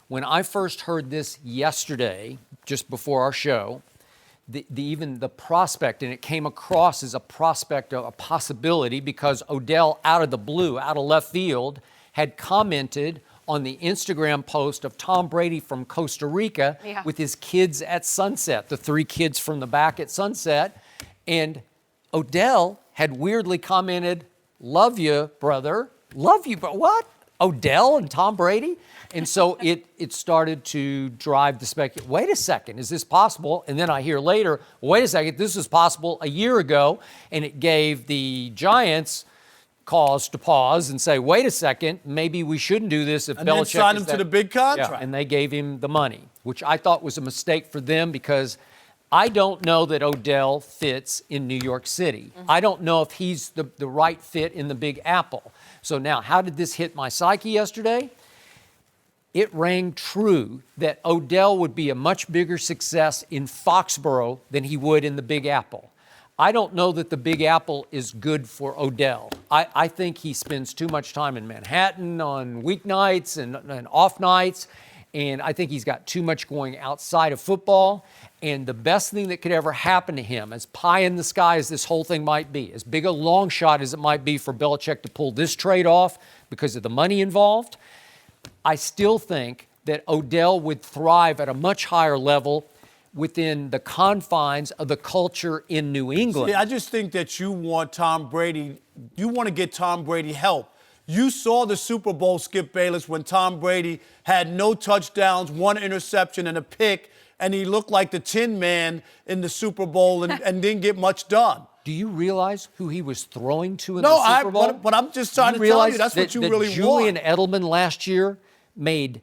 When I first heard this yesterday, just before our show, even the prospect, and it came across as a prospect, a possibility, because Odell, out of the blue, out of left field, had commented on the Instagram post of Tom Brady from Costa Rica with his kids at sunset, the 3 kids from the back at sunset. And Odell had weirdly commented, "Love you, brother. Love you, but what? Odell and Tom Brady?" And so it started to drive the speculation. Wait a second, is this possible? And then I hear later, wait a second, this was possible a year ago, and it gave the Giants cause to pause and say, wait a second, maybe we shouldn't do this if And Belichick then signed him is to the big contract. Yeah, and they gave him the money, which I thought was a mistake for them because I don't know that Odell fits in New York City. I don't know if he's the right fit in the Big Apple. So now, how did this hit my psyche yesterday? It rang true that Odell would be a much bigger success in Foxborough than he would in the Big Apple. I don't know that the Big Apple is good for Odell. I think he spends too much time in Manhattan on weeknights and off nights, and I think he's got too much going outside of football. And the best thing that could ever happen to him, as pie in the sky as this whole thing might be, as big a long shot as it might be for Belichick to pull this trade off because of the money involved, I still think that Odell would thrive at a much higher level within the confines of the culture in New England. See, I just think that you want Tom Brady, you want to get Tom Brady help. You saw the Super Bowl, Skip Bayless, when Tom Brady had no touchdowns, 1 interception and a pick, and he looked like the Tin Man in the Super Bowl and didn't get much done. Do you realize who he was throwing to in the Super Bowl? But I'm just trying to tell you, that's what you really Julian want. Edelman last year made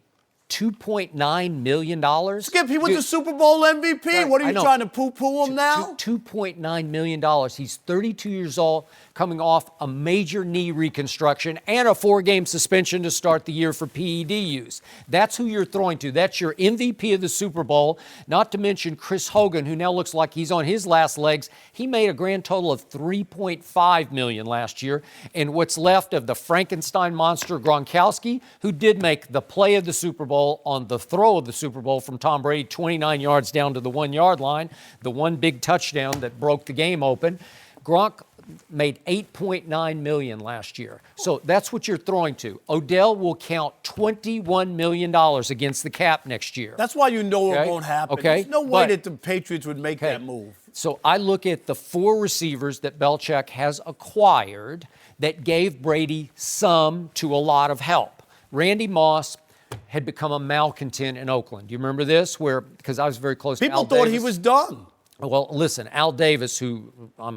$2.9 million. Skip, he was the Super Bowl MVP. Right, What are I you know. trying to poo-poo him now? $2.9 million. He's 32 years old, coming off a major knee reconstruction and a 4-game suspension to start the year for PED use. That's who you're throwing to. That's your MVP of the Super Bowl, not to mention Chris Hogan, who now looks like he's on his last legs. He made a grand total of $3.5 million last year. And what's left of the Frankenstein monster Gronkowski, who did make the play of the Super Bowl on the throw of the Super Bowl from Tom Brady, 29 yards down to the 1-yard line, the one big touchdown that broke the game open. Gronk made $8.9 million last year. So that's what you're throwing to. Odell will count $21 million against the cap next year. That's why you know it won't happen. Okay. There's no way that the Patriots would make that move. So I look at the 4 receivers that Belichick has acquired that gave Brady some to a lot of help. Randy Moss had become a malcontent in Oakland. Do you remember this? Because I was very close to Al People thought Davis. he was done. Well, listen, Al Davis, who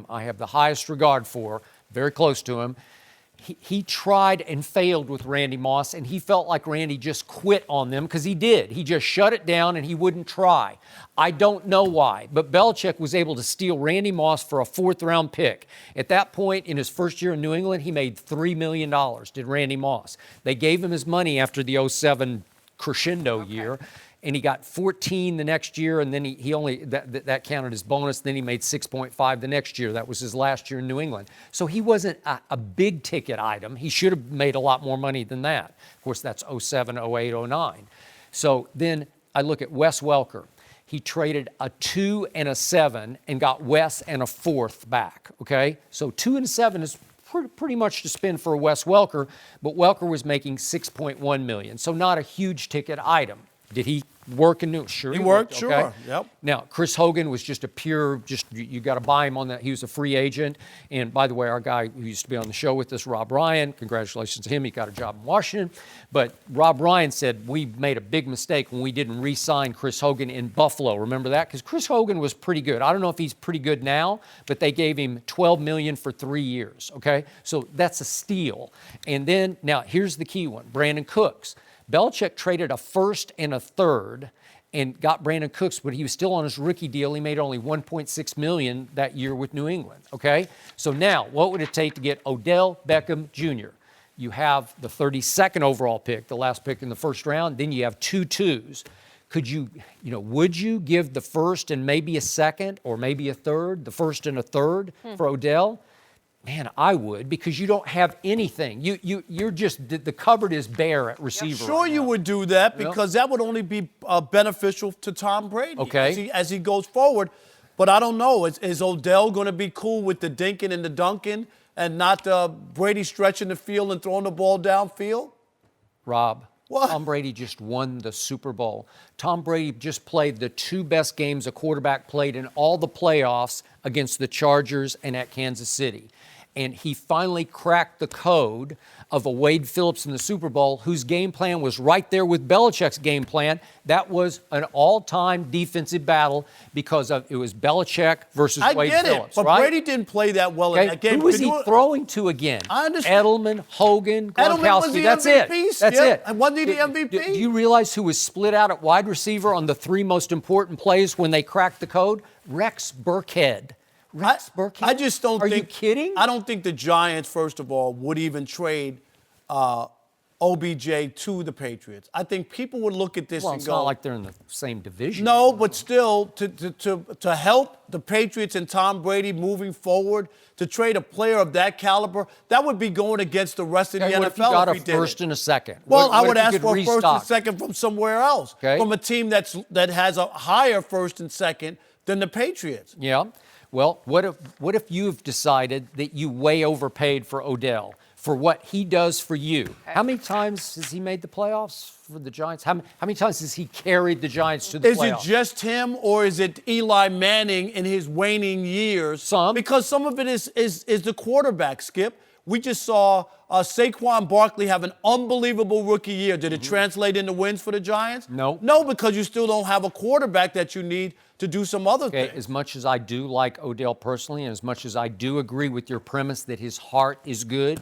I have the highest regard for, very close to him, he tried and failed with Randy Moss, and he felt like Randy just quit on them because he did. He just shut it down and he wouldn't try. I don't know why, but Belichick was able to steal Randy Moss for a 4th-round pick. At that point, in his first year in New England, he made $3 million, did Randy Moss. They gave him his money after the 07 crescendo year. And he got 14 the next year, and then he only, that counted as bonus. Then he made 6.5 the next year. That was his last year in New England. So he wasn't a big ticket item. He should have made a lot more money than that. Of course, that's 07, 08, 09. So then I look at Wes Welker. He traded a 2 and a 7 and got Wes and a 4th back, okay? So 2 and a 7 is pretty much to spend for Wes Welker, but Welker was making $6.1 million, so not a huge ticket item. Did he work in New? Sure, he worked. Okay. Sure. Yep. Now, Chris Hogan was just a pure, you got to buy him on that. He was a free agent. And by the way, our guy who used to be on the show with us, Rob Ryan, congratulations to him. He got a job in Washington. But Rob Ryan said we made a big mistake when we didn't re-sign Chris Hogan in Buffalo. Remember that? Because Chris Hogan was pretty good. I don't know if he's pretty good now, but they gave him $12 million for 3 years. Okay, so that's a steal. And then now here's the key one: Brandon Cooks. Belichick traded a 1st and a 3rd and got Brandon Cooks, but he was still on his rookie deal. He made only $1.6 million that year with New England, okay? So now, what would it take to get Odell Beckham Jr.? You have the 32nd overall pick, the last pick in the first round, then you have 2 2s. Could you, would you give the 1st and maybe a 2nd or maybe a 3rd, the 1st and a 3rd for Odell? Man, I would, because you don't have anything. You're just, the cupboard is bare at receiver. Sure, you would do that because that would only be beneficial to Tom Brady as he goes forward. But I don't know. Is Odell going to be cool with the dinking and the dunking and not Brady stretching the field and throwing the ball downfield? Rob, what? Tom Brady just won the Super Bowl. Tom Brady just played the 2 best games a quarterback played in all the playoffs against the Chargers and at Kansas City. And he finally cracked the code of a Wade Phillips in the Super Bowl, whose game plan was right there with Belichick's game plan. That was an all-time defensive battle because it was Belichick versus Wade Phillips. I get it, but right? Brady didn't play that well in that game. Who was he throwing to again? I understand. Edelman, Hogan, Gronkowski. Edelman was the That's MVP, it. That's it. And wasn't he the MVP? Do you realize who was split out at wide receiver on the 3 most important plays when they cracked the code? Rex Burkhead. I just don't think. Are you kidding? I don't think the Giants, first of all, would even trade OBJ to the Patriots. I think people would look at this and go. It's not like they're in the same division. No, but still, to help the Patriots and Tom Brady moving forward, to trade a player of that caliber, that would be going against the rest of the NFL. What if you got if he a 1st and a 2nd? Well, What I would if you ask could for a 1st and 2nd from somewhere else, from a team that has a higher 1st and 2nd than the Patriots. Yeah. Well, what if you've decided that you way overpaid for Odell for what he does for you? Okay. How many times has he made the playoffs for the Giants? How many times has he carried the Giants to the playoffs? Is it just him, or is it Eli Manning in his waning years? Some. Because some of it is the quarterback, Skip. We just saw Saquon Barkley have an unbelievable rookie year. Did it translate into wins for the Giants? No. No, because you still don't have a quarterback that you need to do some other things. As much as I do like Odell personally, and as much as I do agree with your premise that his heart is good,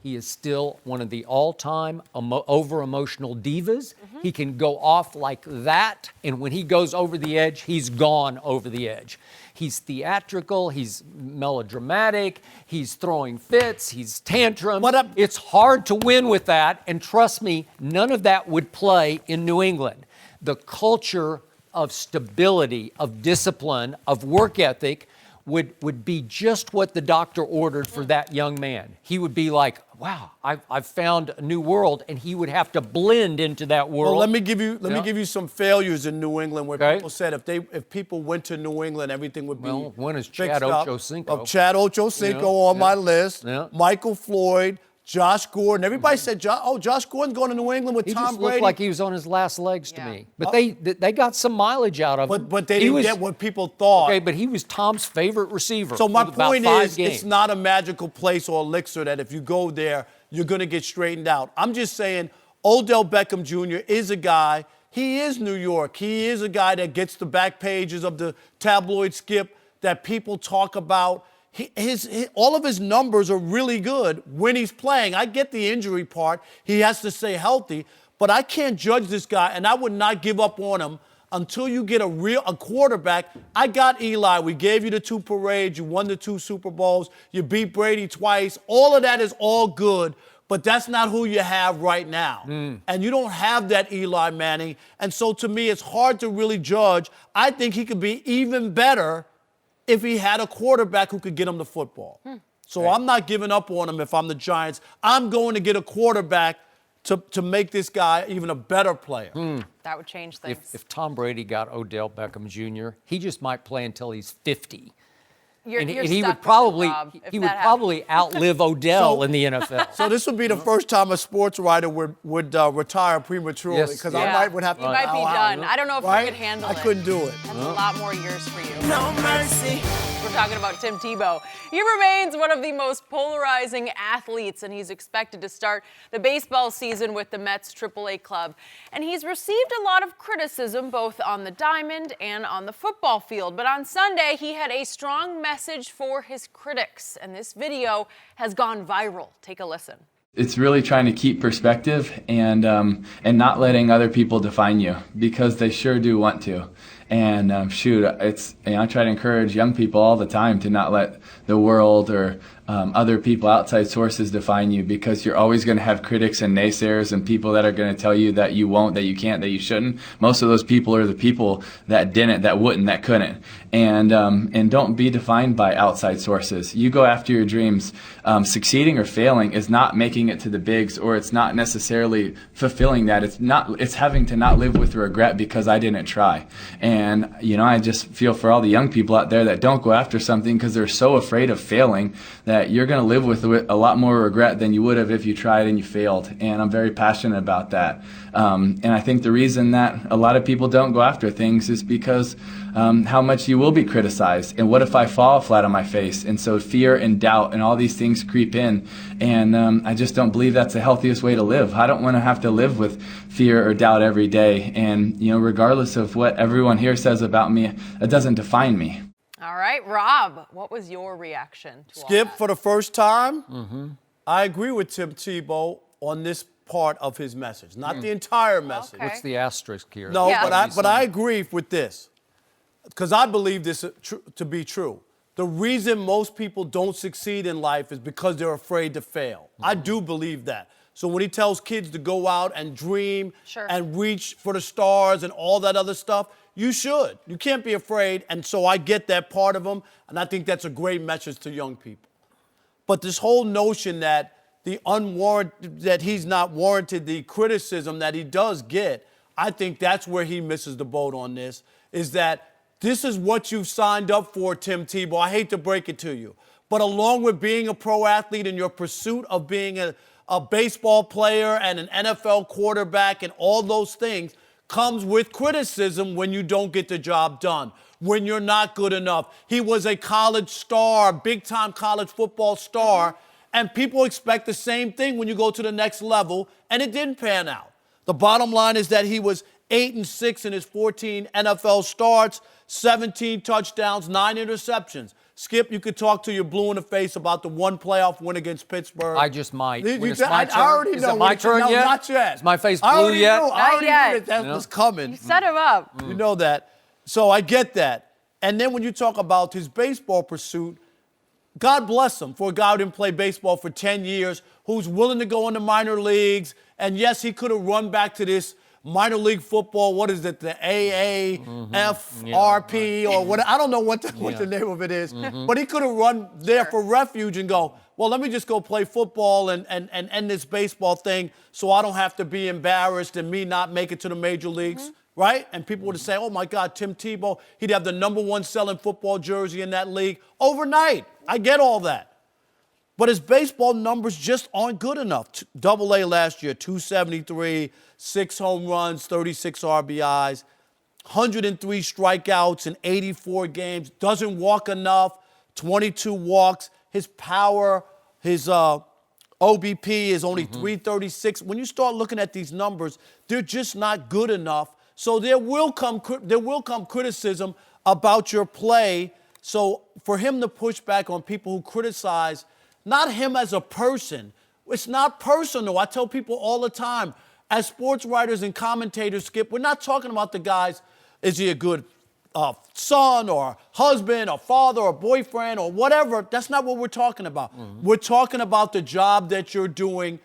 he is still one of the all-time over-emotional divas. He can go off like that, and when he goes over the edge, he's gone over the edge. He's theatrical, he's melodramatic, he's throwing fits, he's tantrum. It's hard to win with that, and trust me, none of that would play in New England. The culture of stability, of discipline, of work ethic would be just what the doctor ordered for that young man. He would be like, wow, I've found a new world, and he would have to blend into that world. Well, let me give you some failures in New England where people said if people went to New England, everything would be one is Chad Ochocinco. Chad Ochocinco on my list. Yeah. Michael Floyd, Josh Gordon. Everybody said, Josh Gordon's going to New England with Tom Brady. He just looked like he was on his last legs to me. But they got some mileage out of him. But they didn't get what people thought. Okay, but he was Tom's favorite receiver. So my point is, games. it's not a magical place or elixir that if you go there, you're going to get straightened out. I'm just saying Odell Beckham Jr. is a guy he is New York. He is a guy that gets the back pages of the tabloid, Skip, that people talk about. All of his numbers are really good when he's playing. I get the injury part. He has to stay healthy. But I can't judge this guy, and I would not give up on him until you get a quarterback. I got Eli. We gave you the 2 parades. You won the 2 Super Bowls. You beat Brady twice. All of that is all good, but that's not who you have right now. And you don't have that Eli Manning. And so to me, it's hard to really judge. I think he could be even better if he had a quarterback who could get him the football. So I'm not giving up on him if I'm the Giants. I'm going to get a quarterback to make this guy even a better player. That would change things. If Tom Brady got Odell Beckham Jr., he just might play until he's 50. You're he stuck would probably with it, Rob, if he that would probably outlive Odell in the NFL. So this would be the first time a sports writer would retire prematurely, Yes. because Yeah. I would have to. You might be done. I don't know if right? you could handle I it. couldn't do it. That's a lot more years for you. No mercy. We're talking about Tim Tebow. He remains one of the most polarizing athletes, and he's expected to start the baseball season with the Mets AAA club. And he's received a lot of criticism both on the diamond and on the football field. But on Sunday, he had a strong message for his critics, and this video has gone viral. Take a listen. It's really trying to keep perspective and not letting other people define you, because they sure do want to. And I try to encourage young people all the time to not let the world or other people, outside sources, define you, because you're always going to have critics and naysayers and people that are going to tell you that you won't, that you can't, that you shouldn't. Most of those people are the people that didn't, that wouldn't, that couldn't. And don't be defined by outside sources. You go after your dreams. Succeeding or failing is not making it to the bigs, or it's not necessarily fulfilling that. It's having to not live with regret because I didn't try. And, I just feel for all the young people out there that don't go after something because they're so afraid of failing, that you're going to live with a lot more regret than you would have if you tried and you failed. And I'm very passionate about that. And I think the reason that a lot of people don't go after things is because how much you will be criticized. And what if I fall flat on my face? And so fear and doubt and all these things creep in. And I just don't believe that's the healthiest way to live. I don't want to have to live with fear or doubt every day. And, regardless of what everyone here says about me, it doesn't define me. All right, Rob, what was your reaction to all Skip, that? for the first time, I agree with Tim Tebow on this part of his message, not the entire message. Okay. What's the asterisk here? No, Yeah. but I agree with this, because I believe this to be true. The reason most people don't succeed in life is because they're afraid to fail. I do believe that. So when he tells kids to go out and dream and reach for the stars and all that other stuff, you should. You can't be afraid. And so I get that part of him, and I think that's a great message to young people. But this whole notion that that he's not warranted the criticism that he does get, I think that's where he misses the boat on this, is that this is what you've signed up for, Tim Tebow. I hate to break it to you. But along with being a pro athlete in your pursuit of being a baseball player and an NFL quarterback and all those things, comes with criticism when you don't get the job done, when you're not good enough. He was a college star, big-time college football star, and people expect the same thing when you go to the next level, and it didn't pan out. The bottom line is that he was 8-6 in his 14 NFL starts, 17 touchdowns, 9 interceptions. Skip, you could talk to your blue in the face about the one playoff win against Pittsburgh. I just might. I When it's my turn. already Is know. it my turn no, yet? Not yet. Is my face I blue already yet? Knew, I already yet. knew that was coming. You set him up. You know that. So I get that. And then when you talk about his baseball pursuit, God bless him for a guy who didn't play baseball for 10 years, who's willing to go into minor leagues. And yes, he could have run back to this minor league football, what is it, the AAFRP or what? I don't know what the name of it is. But he could have run there for refuge and go, well, let me just go play football and end this baseball thing so I don't have to be embarrassed and me not make it to the major leagues, right? And people would say, oh, my God, Tim Tebow, he'd have the #1 selling football jersey in that league overnight. I get all that. But his baseball numbers just aren't good enough. AA last year, 273, 6 home runs, 36 RBIs, 103 strikeouts in 84 games, doesn't walk enough, 22 walks. His power, his OBP is only 336. When you start looking at these numbers, they're just not good enough So there will come criticism about your play. So for him to push back on people who criticize, not him as a person, it's not personal. I tell people all the time, as sports writers and commentators, Skip, we're not talking about the guys, is he a good son or husband or father or boyfriend or whatever. That's not what we're talking about. Mm-hmm. We're talking about the job that you're doing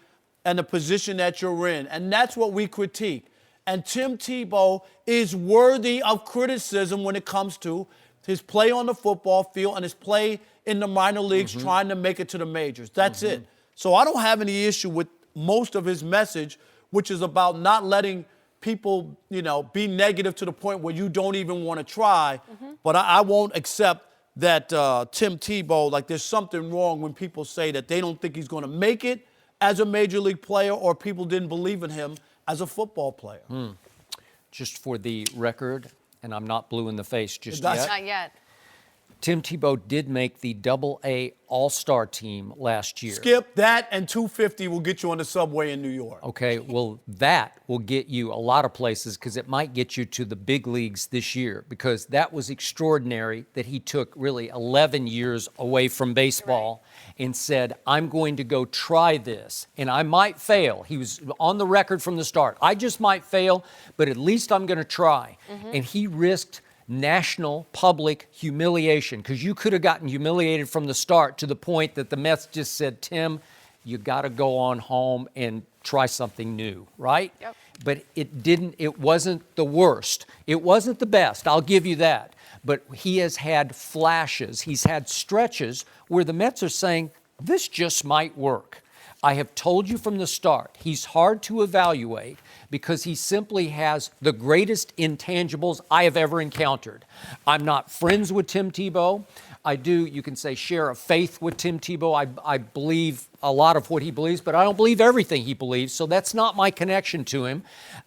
and the position that you're in. And that's what we critique. And Tim Tebow is worthy of criticism when it comes to his play on the football field and his play in the minor leagues trying to make it to the majors. That's it. So I don't have any issue with most of his message, which is about not letting people, be negative to the point where you don't even want to try. But I won't accept that Tim Tebow, like there's something wrong when people say that they don't think he's going to make it as a major league player or people didn't believe in him as a football player. Just for the record, and I'm not blue in the face just yet. Not yet. Tim Tebow did make the Double-A All-Star team last year. Skip, that and 250 will get you on the subway in New York. Okay, well, that will get you a lot of places because it might get you to the big leagues this year because that was extraordinary that he took really 11 years away from baseball and said, I'm going to go try this, and I might fail. He was on the record from the start. I just might fail, but at least I'm going to try. And he risked national public humiliation because you could have gotten humiliated from the start to the point that the Mets just said, Tim, you got to go on home and try something new, right? Yep. But it wasn't the worst. It wasn't the best, I'll give you that. But he has had flashes. He's had stretches where the Mets are saying, this just might work. I have told you from the start, he's hard to evaluate because he simply has the greatest intangibles I have ever encountered. I'm not friends with Tim Tebow. I do, you can say, share a faith with Tim Tebow. I believe a lot of what he believes, but I don't believe everything he believes, so that's not my connection to him.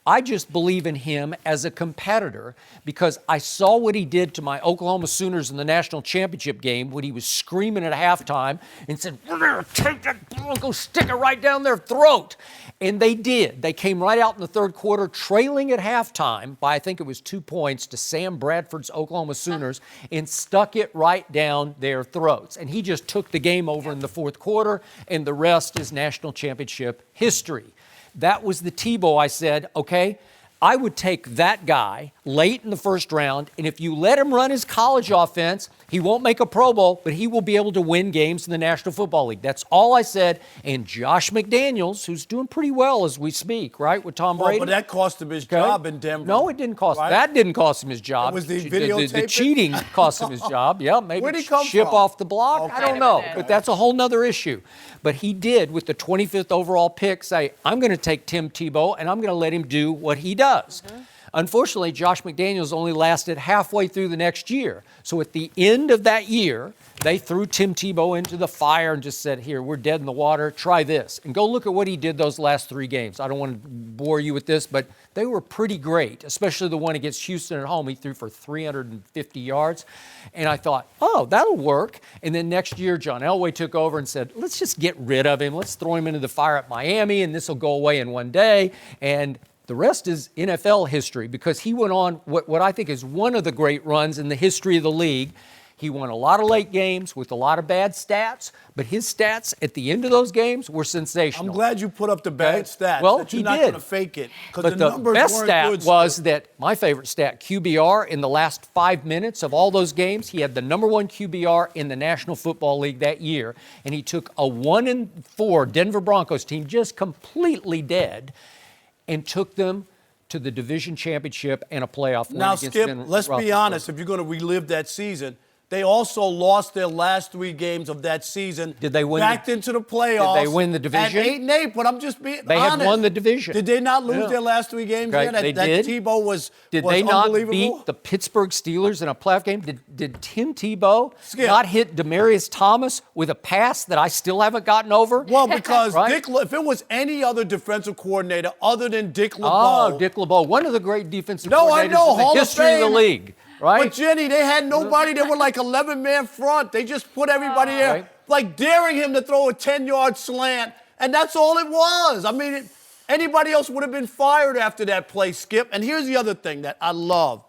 I just believe in him as a competitor because I saw what he did to my Oklahoma Sooners in the national championship game when he was screaming at halftime and said, we're going to take that ball and go stick it right down their throat. And they did. They came right out in the third quarter, trailing at halftime by, I think it was 2 points, to Sam Bradford's Oklahoma Sooners and stuck it right down their throats. And he just took the game over in the fourth quarter, and the rest is national championship history. That was the Tebow I said, okay, I would take that guy late in the first round, and if you let him run his college offense, he won't make a Pro Bowl, but he will be able to win games in the National Football League. That's all I said. And Josh McDaniels, who's doing pretty well as we speak, right, with Tom Brady. But that cost him his job in Denver. No, it didn't cost him. That didn't cost him his job. It was the videotaping? The cheating cost him his job. Yeah, maybe Where'd he come ship from? off the block. Okay. I don't know, but that's a whole nother issue. But he did, with the 25th overall pick, say, I'm going to take Tim Tebow, and I'm going to let him do what he does. Unfortunately, Josh McDaniels only lasted halfway through the next year. So at the end of that year, they threw Tim Tebow into the fire and just said, here, we're dead in the water. Try this. And go look at what he did those last 3 games. I don't want to bore you with this, but they were pretty great, especially the one against Houston at home. He threw for 350 yards. And I thought, oh, that'll work. And then next year, John Elway took over and said, let's just get rid of him. Let's throw him into the fire at Miami, and this will go away in one day. And the rest is NFL history because he went on what I think is one of the great runs in the history of the league. He won a lot of late games with a lot of bad stats, but his stats at the end of those games were sensational. I'm glad you put up the bad stats. Well, that you're he not did. going to fake it. But the best stat was that my favorite stat, QBR, in the last 5 minutes of all those games, he had the number 1 QBR in the National Football League that year, and he took a 1-4 Denver Broncos team just completely dead and took them to the division championship and a playoff win Now, against Skip, Ben let's be Roethlisberger. honest. If you're going to relive that season, they also lost their last 3 games of that season. Did they win? Backed into the playoffs. Did they win the division? At 8-8, but I'm just being They honest. had won the division. Did they not lose their last 3 games? Okay, Then? That did. Tebow was Did they not unbelievable? beat the Pittsburgh Steelers in a playoff game? Did Tim Tebow Skip. not hit Demaryius Thomas with a pass that I still haven't gotten over? Well, because Right? if it was any other defensive coordinator other than Dick Oh, LeBeau. Dick LeBeau, one of the great defensive No, I coordinators know, in the Hall of history of the Fame. league. Right? But Jenny, they had nobody. They were like 11-man front. They just put everybody there, Right. like daring him to throw a 10-yard slant, and that's all it was. I mean, Anybody else would have been fired after that play, Skip. And here's the other thing that I love.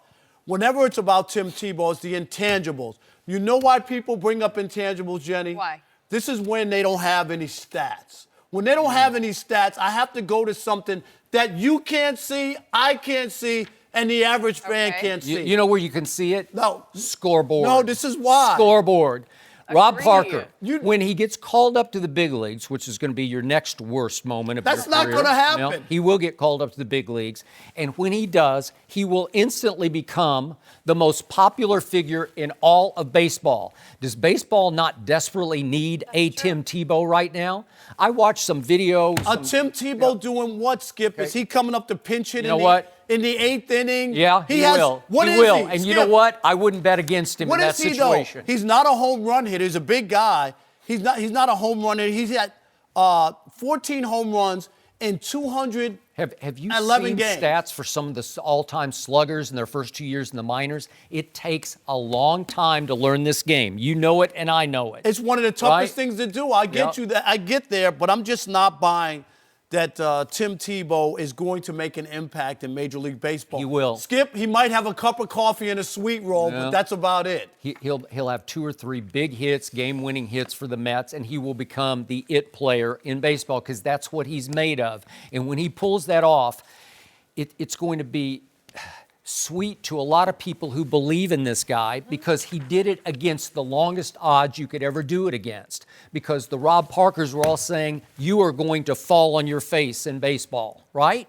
Whenever it's about Tim Tebow, it's the intangibles. You know why people bring up intangibles, Jenny? Why? This is when they don't have any stats. When they don't have any stats, I have to go to something that you can't see, I can't see, and the average fan can't see. You know where you can see it? No. Scoreboard. No, this is why. Scoreboard. Rob Agreed. Parker, when he gets called up to the big leagues, which is going to be your next worst moment of That's your not career. gonna happen. No, he will get called up to the big leagues. And when he does, he will instantly become the most popular figure in all of baseball. Does baseball not desperately need a Tim Tebow right now? I watched some videos. Tim Tebow doing what, Skip? Is he coming up to pinch hit You know what? in the 8th inning? Yeah, he will. What he is will. he? And Skip, you know what? I wouldn't bet against him What in that is he, situation. though? He's not a home run hitter. He's a big guy. He's not a home run hitter. He's at 14 home runs in 211 Have you seen games. stats for some of the all-time sluggers in their first 2 years in the minors? It takes a long time to learn this game. You know it, and I know it. It's one of the toughest things to do. I get you that. I get there, but I'm just not buying that Tim Tebow is going to make an impact in Major League Baseball. He will. Skip, he might have a cup of coffee and a sweet roll, but that's about it. He'll have 2 or 3 big hits, game-winning hits for the Mets, and he will become the it player in baseball because that's what he's made of. And when he pulls that off, it's going to be sweet to a lot of people who believe in this guy because he did it against the longest odds you could ever do it against. Because the Rob Parkers were all saying, you are going to fall on your face in baseball, right?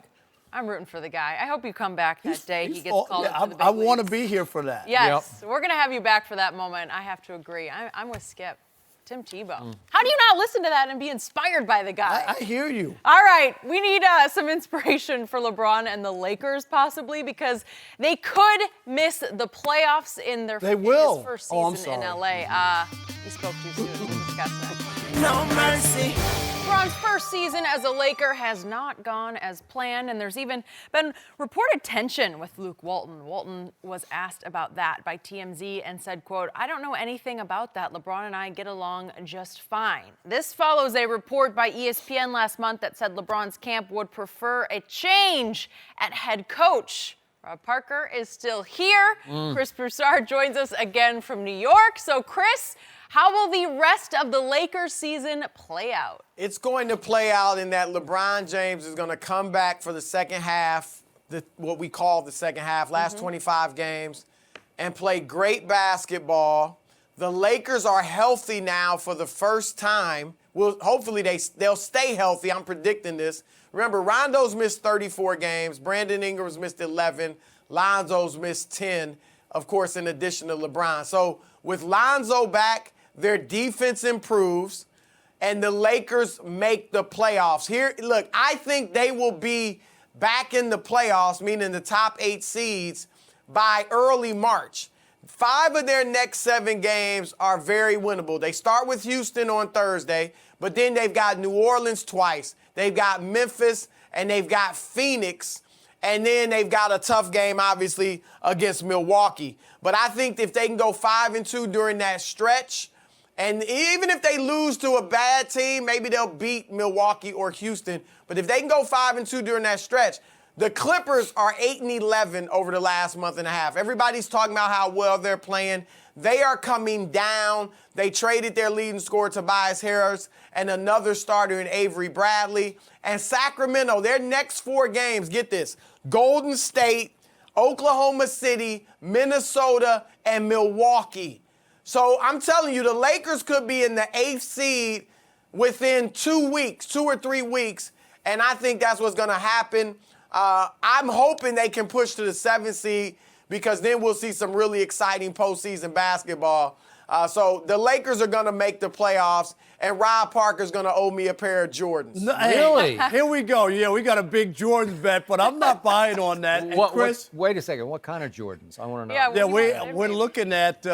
I'm rooting for the guy. I hope you come back that day he gets called up to the big I want to leagues. be here for that. Yes, we're going to have you back for that moment. I have to agree. I'm with Skip. Tim Tebow. How do you not listen to that and be inspired by the guy? I hear you. All right, we need some inspiration for LeBron and the Lakers possibly because they could miss the playoffs in their will. his first Oh, I'm season in sorry. LA. You spoke too soon. We'll discuss that. No mercy. LeBron's first season as a Laker has not gone as planned, and there's even been reported tension with Luke Walton. Walton was asked about that by TMZ and said, quote, "I don't know anything about that. LeBron and I get along just fine." This follows a report by ESPN last month that said LeBron's camp would prefer a change at head coach. Rob Parker is still here. Chris Broussard joins us again from New York. So, Chris, how will the rest of the Lakers season play out? It's going to play out in that LeBron James is going to come back for the second half, what we call the second half, last 25 games, and play great basketball. The Lakers are healthy now for the first time. Well, hopefully they'll stay healthy. I'm predicting this. Remember, Rondo's missed 34 games. Brandon Ingram's missed 11. Lonzo's missed 10, of course, in addition to LeBron. So with Lonzo back, their defense improves, and the Lakers make the playoffs. Here, look, I think they will be back in the playoffs, meaning the top 8 seeds, by early March. 5 of their next 7 games are very winnable. They start with Houston on Thursday, but then they've got New Orleans twice. They've got Memphis, and they've got Phoenix, and then they've got a tough game, obviously, against Milwaukee. But I think if they can go 5-2 during that stretch, and even if they lose to a bad team, maybe they'll beat Milwaukee or Houston. But if they can go 5-2 during that stretch, the Clippers are 8-11 over the last month and a half. Everybody's talking about how well they're playing. They are coming down. They traded their leading scorer, Tobias Harris, and another starter in Avery Bradley. And Sacramento, their next 4 games, get this, Golden State, Oklahoma City, Minnesota, and Milwaukee. So I'm telling you, the Lakers could be in the 8th seed within 2 weeks, 2 or 3 weeks, and I think that's what's going to happen. I'm hoping they can push to the 7th seed because then we'll see some really exciting postseason basketball. So the Lakers are going to make the playoffs, and Rob Parker's going to owe me a pair of Jordans. No, Really? Here we go. Yeah, we got a big Jordan bet, but I'm not buying on that. And Chris, Wait a second. What kind of Jordans? I want to know. Yeah, yeah, we're looking at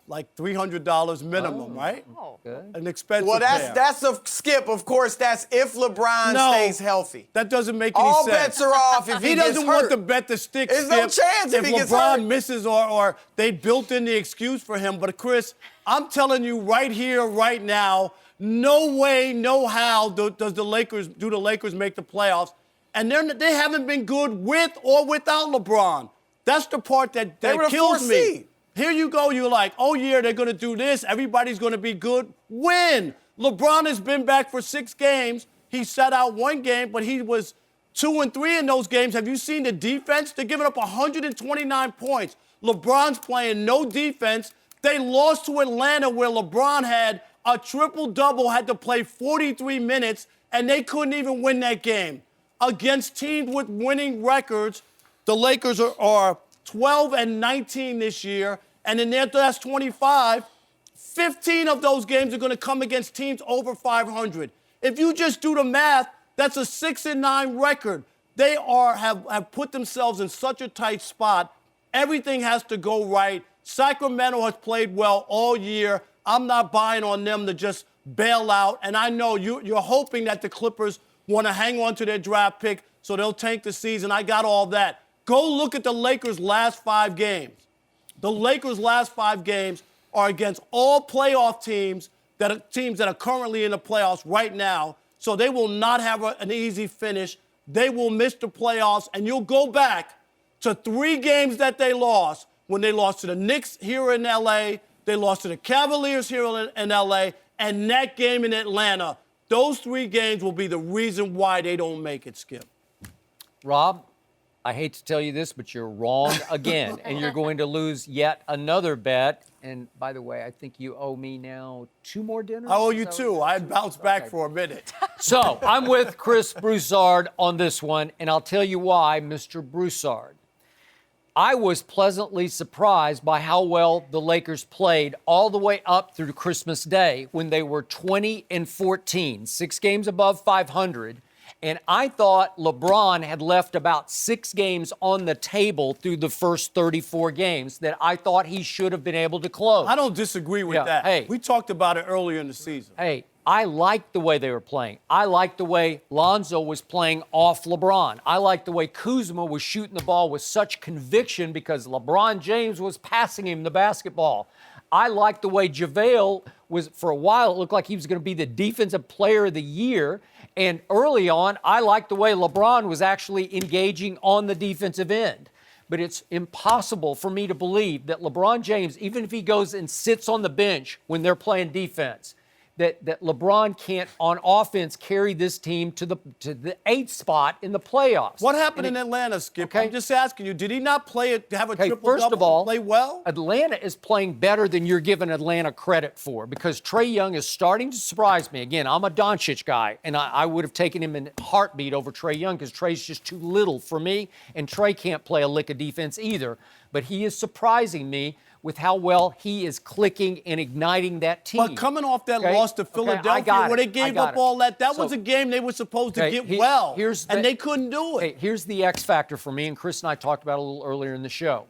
like $300 minimum, right? Oh. An expensive Well, pair. that's a skip. Of course, that's if LeBron stays healthy. That doesn't make any All sense. bets are off if he He gets doesn't hurt. want the bet to stick. There's no Skip, chance if he gets LeBron hurt. misses or they built in the excuse for him. But Chris, I'm telling you right here, right now, no way, no how do the Lakers make the playoffs and they haven't been good with or without LeBron. That's the part that kills me. Seed. Here you go, you're like, oh, yeah, they're going to do this. Everybody's going to be good. When? LeBron has been back for 6 games. He sat out 1 game, but he was 2 and 3 in those games. Have you seen the defense? They're giving up 129 points. LeBron's playing no defense. They lost to Atlanta where LeBron had a triple-double, had to play 43 minutes, and they couldn't even win that game. Against teams with winning records, the Lakers are 12 and 19 this year, and in their last 25, 15 of those games are going to come against teams over 500. If you just do the math, that's a 6-9 record. They have put themselves in such a tight spot. Everything has to go right. Sacramento has played well all year. I'm not buying on them to just bail out. And I know you're hoping that the Clippers want to hang on to their draft pick so they'll tank the season. I got all that. Go look at the Lakers' last 5 games. The Lakers' last 5 games are against all playoff teams that are currently in the playoffs right now. So they will not have an easy finish. They will miss the playoffs. And you'll go back to 3 games that they lost when they lost to the Knicks here in L.A., they lost to the Cavaliers here in L.A., and that game in Atlanta. Those 3 games will be the reason why they don't make it, Skip. Rob, I hate to tell you this, but you're wrong again, and you're going to lose yet another bet. And by the way, I think you owe me now 2 more dinners. I owe you 2. I bounced back for a minute. So I'm with Chris Broussard on this one, and I'll tell you why, Mr. Broussard. I was pleasantly surprised by how well the Lakers played all the way up through Christmas Day when they were 20 and 14, 6 games above 500. And I thought LeBron had left about 6 games on the table through the first 34 games that I thought he should have been able to close. I don't disagree with that. Hey, we talked about it earlier in the season. Hey, I liked the way they were playing. I liked the way Lonzo was playing off LeBron. I liked the way Kuzma was shooting the ball with such conviction because LeBron James was passing him the basketball. I liked the way JaVale was, for a while, it looked like he was going to be the defensive player of the year. And early on, I liked the way LeBron was actually engaging on the defensive end. But it's impossible for me to believe that LeBron James, even if he goes and sits on the bench when they're playing defense, that LeBron can't, on offense, carry this team to the 8th spot in the playoffs. What happened in Atlanta, Skip? Okay. I'm just asking you, did he not have a triple-double first of all, play well? Atlanta is playing better than you're giving Atlanta credit for because Trae Young is starting to surprise me. Again, I'm a Doncic guy, and I would have taken him in a heartbeat over Trae Young because Trae's just too little for me, and Trae can't play a lick of defense either. But he is surprising me with how well he is clicking and igniting that team. But coming off that loss to Philadelphia where they gave up all that was a game they were supposed to get well, and they couldn't do it. Hey, here's the X factor for me, and Chris and I talked about it a little earlier in the show.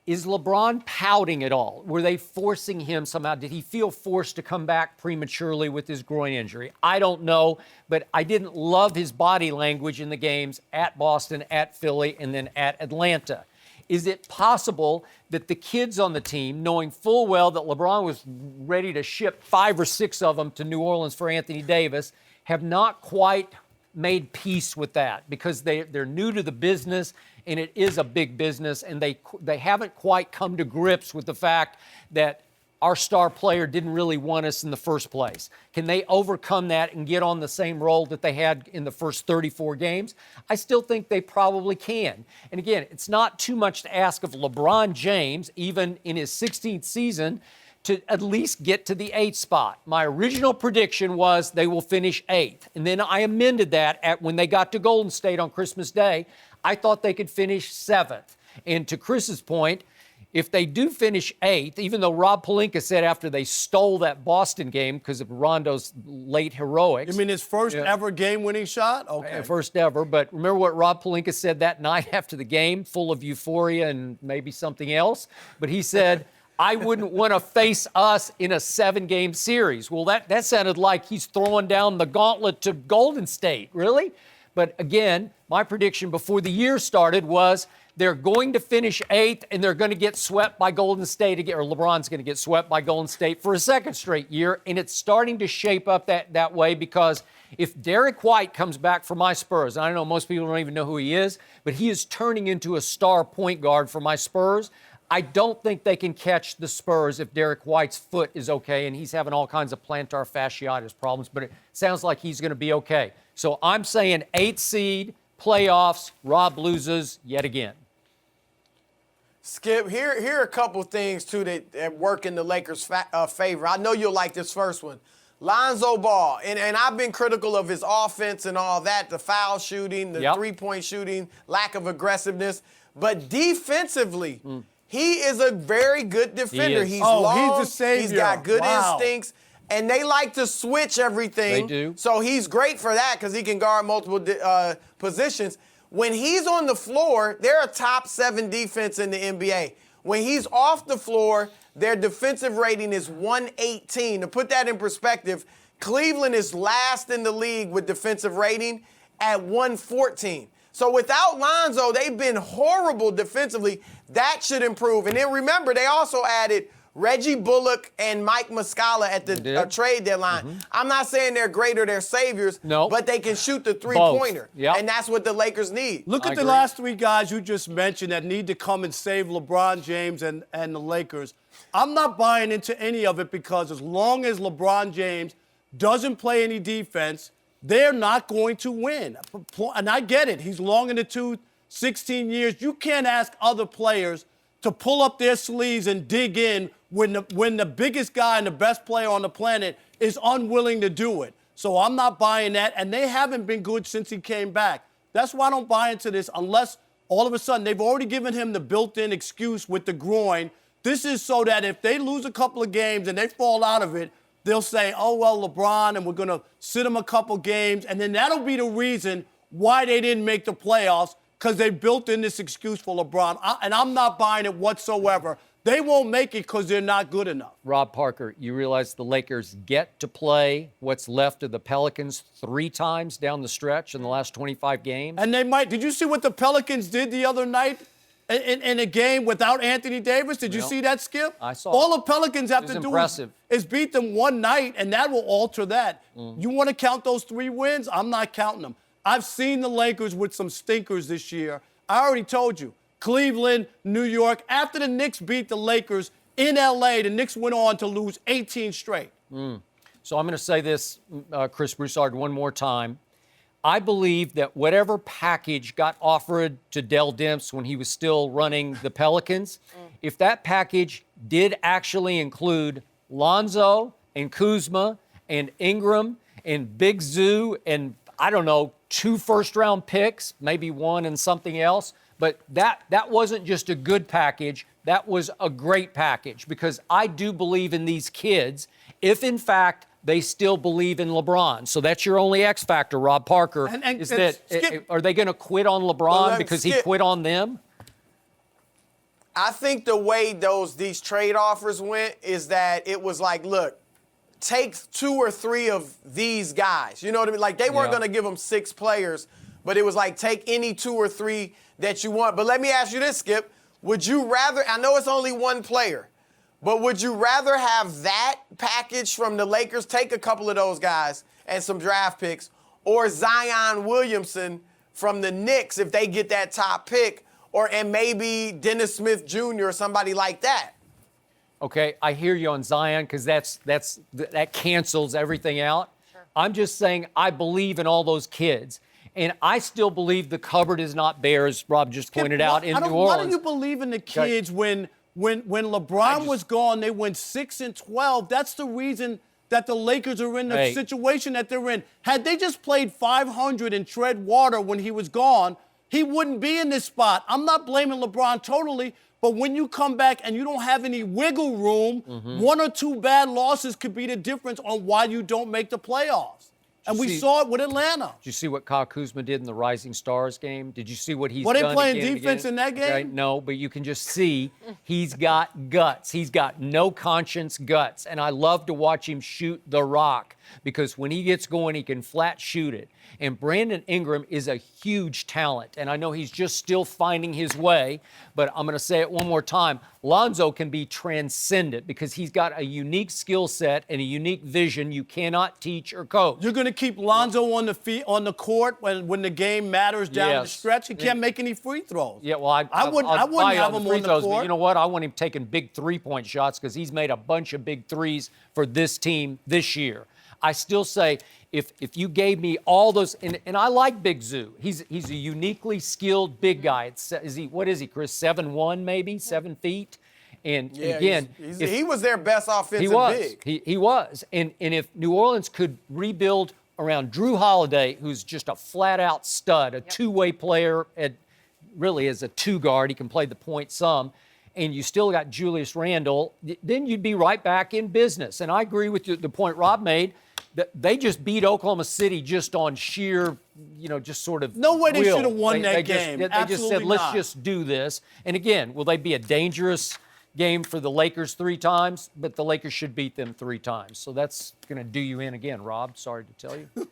Is LeBron pouting at all? Were they forcing him somehow? Did he feel forced to come back prematurely with his groin injury? I don't know, but I didn't love his body language in the games at Boston, at Philly, and then at Atlanta. Is it possible that the kids on the team, knowing full well that LeBron was ready to ship 5 or 6 of them to New Orleans for Anthony Davis, have not quite made peace with that because they're new to the business, and it is a big business, and they haven't quite come to grips with the fact that our star player didn't really want us in the first place. Can they overcome that and get on the same roll that they had in the first 34 games? I still think they probably can. And again, it's not too much to ask of LeBron James, even in his 16th season, to at least get to the 8th spot. My original prediction was they will finish 8th. And then I amended that when they got to Golden State on Christmas Day. I thought they could finish 7th. And to Chris's point, if they do finish 8th, even though Rob Pelinka said after they stole that Boston game because of Rondo's late heroics. You mean his first ever game-winning shot? Okay. First ever. But remember what Rob Pelinka said that night after the game, full of euphoria and maybe something else? But he said, I wouldn't want to face us in a 7-game series. Well, that sounded like he's throwing down the gauntlet to Golden State. Really? But again, my prediction before the year started was They're going to finish 8th, and they're going to get swept by Golden State again, or LeBron's going to get swept by Golden State for a second straight year, and it's starting to shape up that way because if Derek White comes back for my Spurs, and I know most people don't even know who he is, but he is turning into a star point guard for my Spurs. I don't think they can catch the Spurs if Derek White's foot is okay, and he's having all kinds of plantar fasciitis problems, but it sounds like he's going to be okay. So I'm saying 8th seed, playoffs, Rob loses yet again. Skip, here are a couple things, too, that work in the Lakers' favor. I know you'll like this first one. Lonzo Ball, and I've been critical of his offense and all that, the foul shooting, the three-point shooting, lack of aggressiveness. But defensively, he is a very good defender. He's long, he's a savior. He's got good instincts, and they like to switch everything. They do. So he's great for that because he can guard multiple positions. When he's on the floor, they're a top 7 defense in the NBA. When he's off the floor, their defensive rating is 118. To put that in perspective, Cleveland is last in the league with defensive rating at 114. So without Lonzo, they've been horrible defensively. That should improve. And then remember, they also added Reggie Bullock and Mike Muscala at the trade deadline. I'm not saying they're great or they're saviors, but they can shoot the three-pointer. And that's what the Lakers need. Look at the last 3 guys you just mentioned that need to come and save LeBron James and the Lakers. I'm not buying into any of it because as long as LeBron James doesn't play any defense, they're not going to win. And I get it. He's long in the tooth, 16 years. You can't ask other players to pull up their sleeves and dig in when the biggest guy and the best player on the planet is unwilling to do it. So I'm not buying that, and they haven't been good since he came back. That's why I don't buy into this unless all of a sudden they've already given him the built-in excuse with the groin. This is so that if they lose a couple of games and they fall out of it, they'll say, oh, well, LeBron, and we're going to sit him a couple games, and then that'll be the reason why they didn't make the playoffs, because they built in this excuse for LeBron. And I'm not buying it whatsoever. They won't make it because they're not good enough. Rob Parker, you realize the Lakers get to play what's left of the Pelicans 3 times down the stretch in the last 25 games? And they might. Did you see what the Pelicans did the other night in a game without Anthony Davis? Did you see that, Skip? I saw All the Pelicans have to do impressive. is beat them one night, and that will alter that. You want to count those 3 wins? I'm not counting them. I've seen the Lakers with some stinkers this year. I already told you. Cleveland, New York. After the Knicks beat the Lakers in L.A., the Knicks went on to lose 18 straight. So I'm going to say this, Chris Broussard, one more time. I believe that whatever package got offered to Dell Demps when he was still running the Pelicans, if that package did actually include Lonzo and Kuzma and Ingram and Big Zoo and, I don't know, 2 first-round picks, maybe 1 and something else, but that wasn't just a good package. That was a great package because I do believe in these kids if, in fact, they still believe in LeBron. So that's your only X factor, Rob Parker, is that are they going to quit on LeBron because he quit on them? I think the way these trade offers went is that it was like, look, take 2 or 3 of these guys. You know what I mean? Like, they weren't going to give them 6 players, but it was like, take any 2 or 3 that you want. But let me ask you this, Skip. Would you rather, I know it's only 1 player, but would you rather have that package from the Lakers, take a couple of those guys and some draft picks, or Zion Williamson from the Knicks if they get that top pick, and maybe Dennis Smith Jr. or somebody like that? Okay, I hear you on Zion because that cancels everything out. Sure. I'm just saying I believe in all those kids. And I still believe the cupboard is not bare, as Rob just pointed out, in New Orleans. Why do you believe in the kids when LeBron was gone, they went 6-12? That's the reason that the Lakers are in the situation that they're in. Had they just played 500 and tread water when he was gone, he wouldn't be in this spot. I'm not blaming LeBron totally, but when you come back and you don't have any wiggle room, 1 or 2 bad losses could be the difference on why you don't make the playoffs. And we saw it with Atlanta. Did you see what Kyle Kuzma did in the Rising Stars game? Did you see what he's done? Were they playing defense in that game? Right? No, but you can just see he's got guts. He's got no conscience guts. And I love to watch him shoot the rock. because when he gets going, he can flat shoot it. And Brandon Ingram is a huge talent, and I know he's just still finding his way, but I'm going to say it one more time. Lonzo can be transcendent because he's got a unique skill set and a unique vision you cannot teach or coach. You're going to keep Lonzo on the court when the game matters down the stretch. He can't make any free throws. Yeah, well, I wouldn't have him on the court. But you know what? I want him taking big three-point shots because he's made a bunch of big threes for this team this year. I still say if you gave me all those, and I like Big Zoo. He's a uniquely skilled big guy. What is he, Chris? 7'1", maybe 7 feet. And again, he was their best offensive big. He was. And if New Orleans could rebuild around Drew Holiday, who's just a flat-out stud, a two-way player, really is a two-guard. He can play the point some. And you still got Julius Randle, then you'd be right back in business. And I agree with the point Rob made. They just beat Oklahoma City just on sheer, just sort of no way they will. should have won that game. They just said, let's just do this. And again, will they be a dangerous game for the Lakers 3 times? But the Lakers should beat them 3 times. So that's going to do you in again, Rob. Sorry to tell you.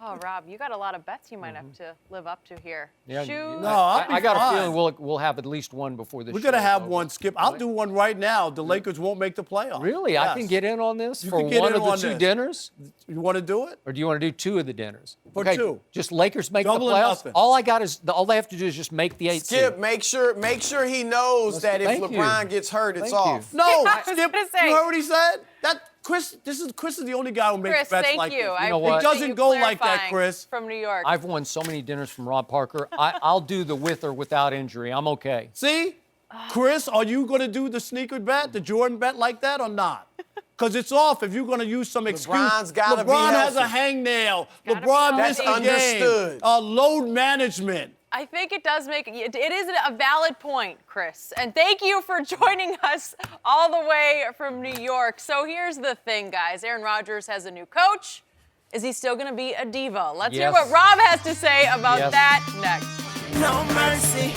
Oh, Rob, you got a lot of bets you might have to live up to here. Yeah, Shoes. No, I got a feeling we'll have at least one before this. We're going to have one, Skip. I'll do one right now. The Lakers won't make the playoffs. Really? Yes. I can get in on this You for can get one in of the on 2 this. dinners? You want to do it? Or do you want to do 2 of the dinners? For 2. Just Lakers make Double the or playoffs. nothing. All they have to do is just make the 8 Skip, seed. make sure he knows that if Thank LeBron you. gets hurt, it's Thank you. off. No, I was Skip, gonna say. you heard what he said? Chris is the only guy who makes Chris, bets thank like you. this. I know what? appreciate It doesn't you go like that, clarifying Chris. From New York. I've won so many dinners from Rob Parker. I'll do the with or without injury. I'm okay. See? Chris, are you going to do the sneaker bet, the Jordan bet like that or not? Because it's off if you're going to use some excuse. LeBron's gotta be LeBron has healthy. a hangnail. Gotta be LeBron healthy. missed the That's understood. game. Load management. I think it does make it is a valid point, Chris. And thank you for joining us all the way from New York. So here's the thing, guys. Aaron Rodgers has a new coach. Is he still going to be a diva? Let's hear what Rob has to say about that next. No mercy.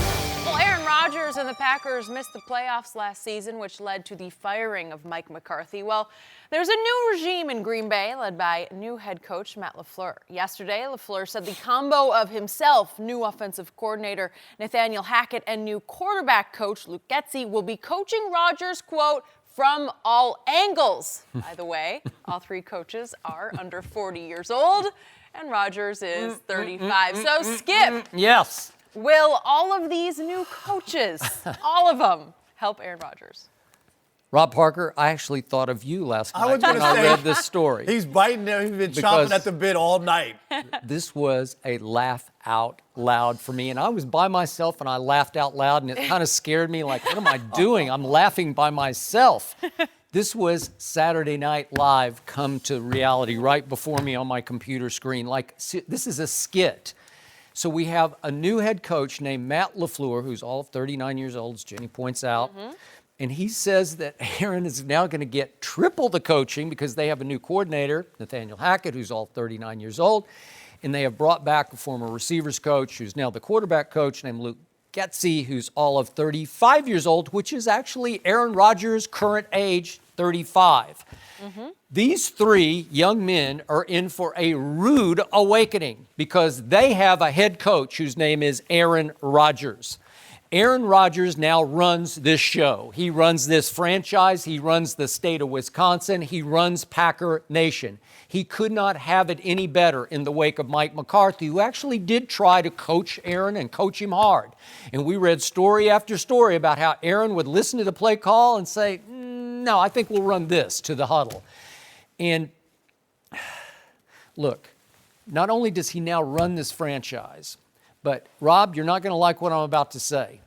Well, Aaron Rodgers and the Packers missed the playoffs last season, which led to the firing of Mike McCarthy. Well, there's a new regime in Green Bay led by new head coach Matt LaFleur. Yesterday, LaFleur said the combo of himself, new offensive coordinator Nathaniel Hackett, and new quarterback coach Luke Getsy will be coaching Rodgers, quote, from all angles. By the way, all 3 coaches are under 40 years old, and Rodgers is 35. So, Skip. Yes. Will all of these new coaches, all of them, help Aaron Rodgers? Rob Parker, I actually thought of you last I night was gonna when I say, read this story. He's biting there. He's been chomping at the bit all night. This was a laugh out loud for me, and I was by myself, and I laughed out loud, and it kind of scared me, like, what am I doing? I'm laughing by myself. This was Saturday Night Live come to reality right before me on my computer screen. Like, this is a skit. So we have a new head coach named Matt LaFleur, who's all of 39 years old, as Jenny points out. And he says that Aaron is now going to get triple the coaching because they have a new coordinator, Nathaniel Hackett, who's all 39 years old. And they have brought back a former receivers coach, who's now the quarterback coach, named Luke Getsy, who's all of 35 years old, which is actually Aaron Rodgers' current age, 35. These 3 young men are in for a rude awakening because they have a head coach whose name is Aaron Rodgers. Aaron Rodgers now runs this show. He runs this franchise. He runs the state of Wisconsin. He runs Packer Nation. He could not have it any better in the wake of Mike McCarthy, who actually did try to coach Aaron and coach him hard. And we read story after story about how Aaron would listen to the play call and say, no, I think we'll run this to the huddle. And look, not only does he now run this franchise, but Rob, you're not going to like what I'm about to say.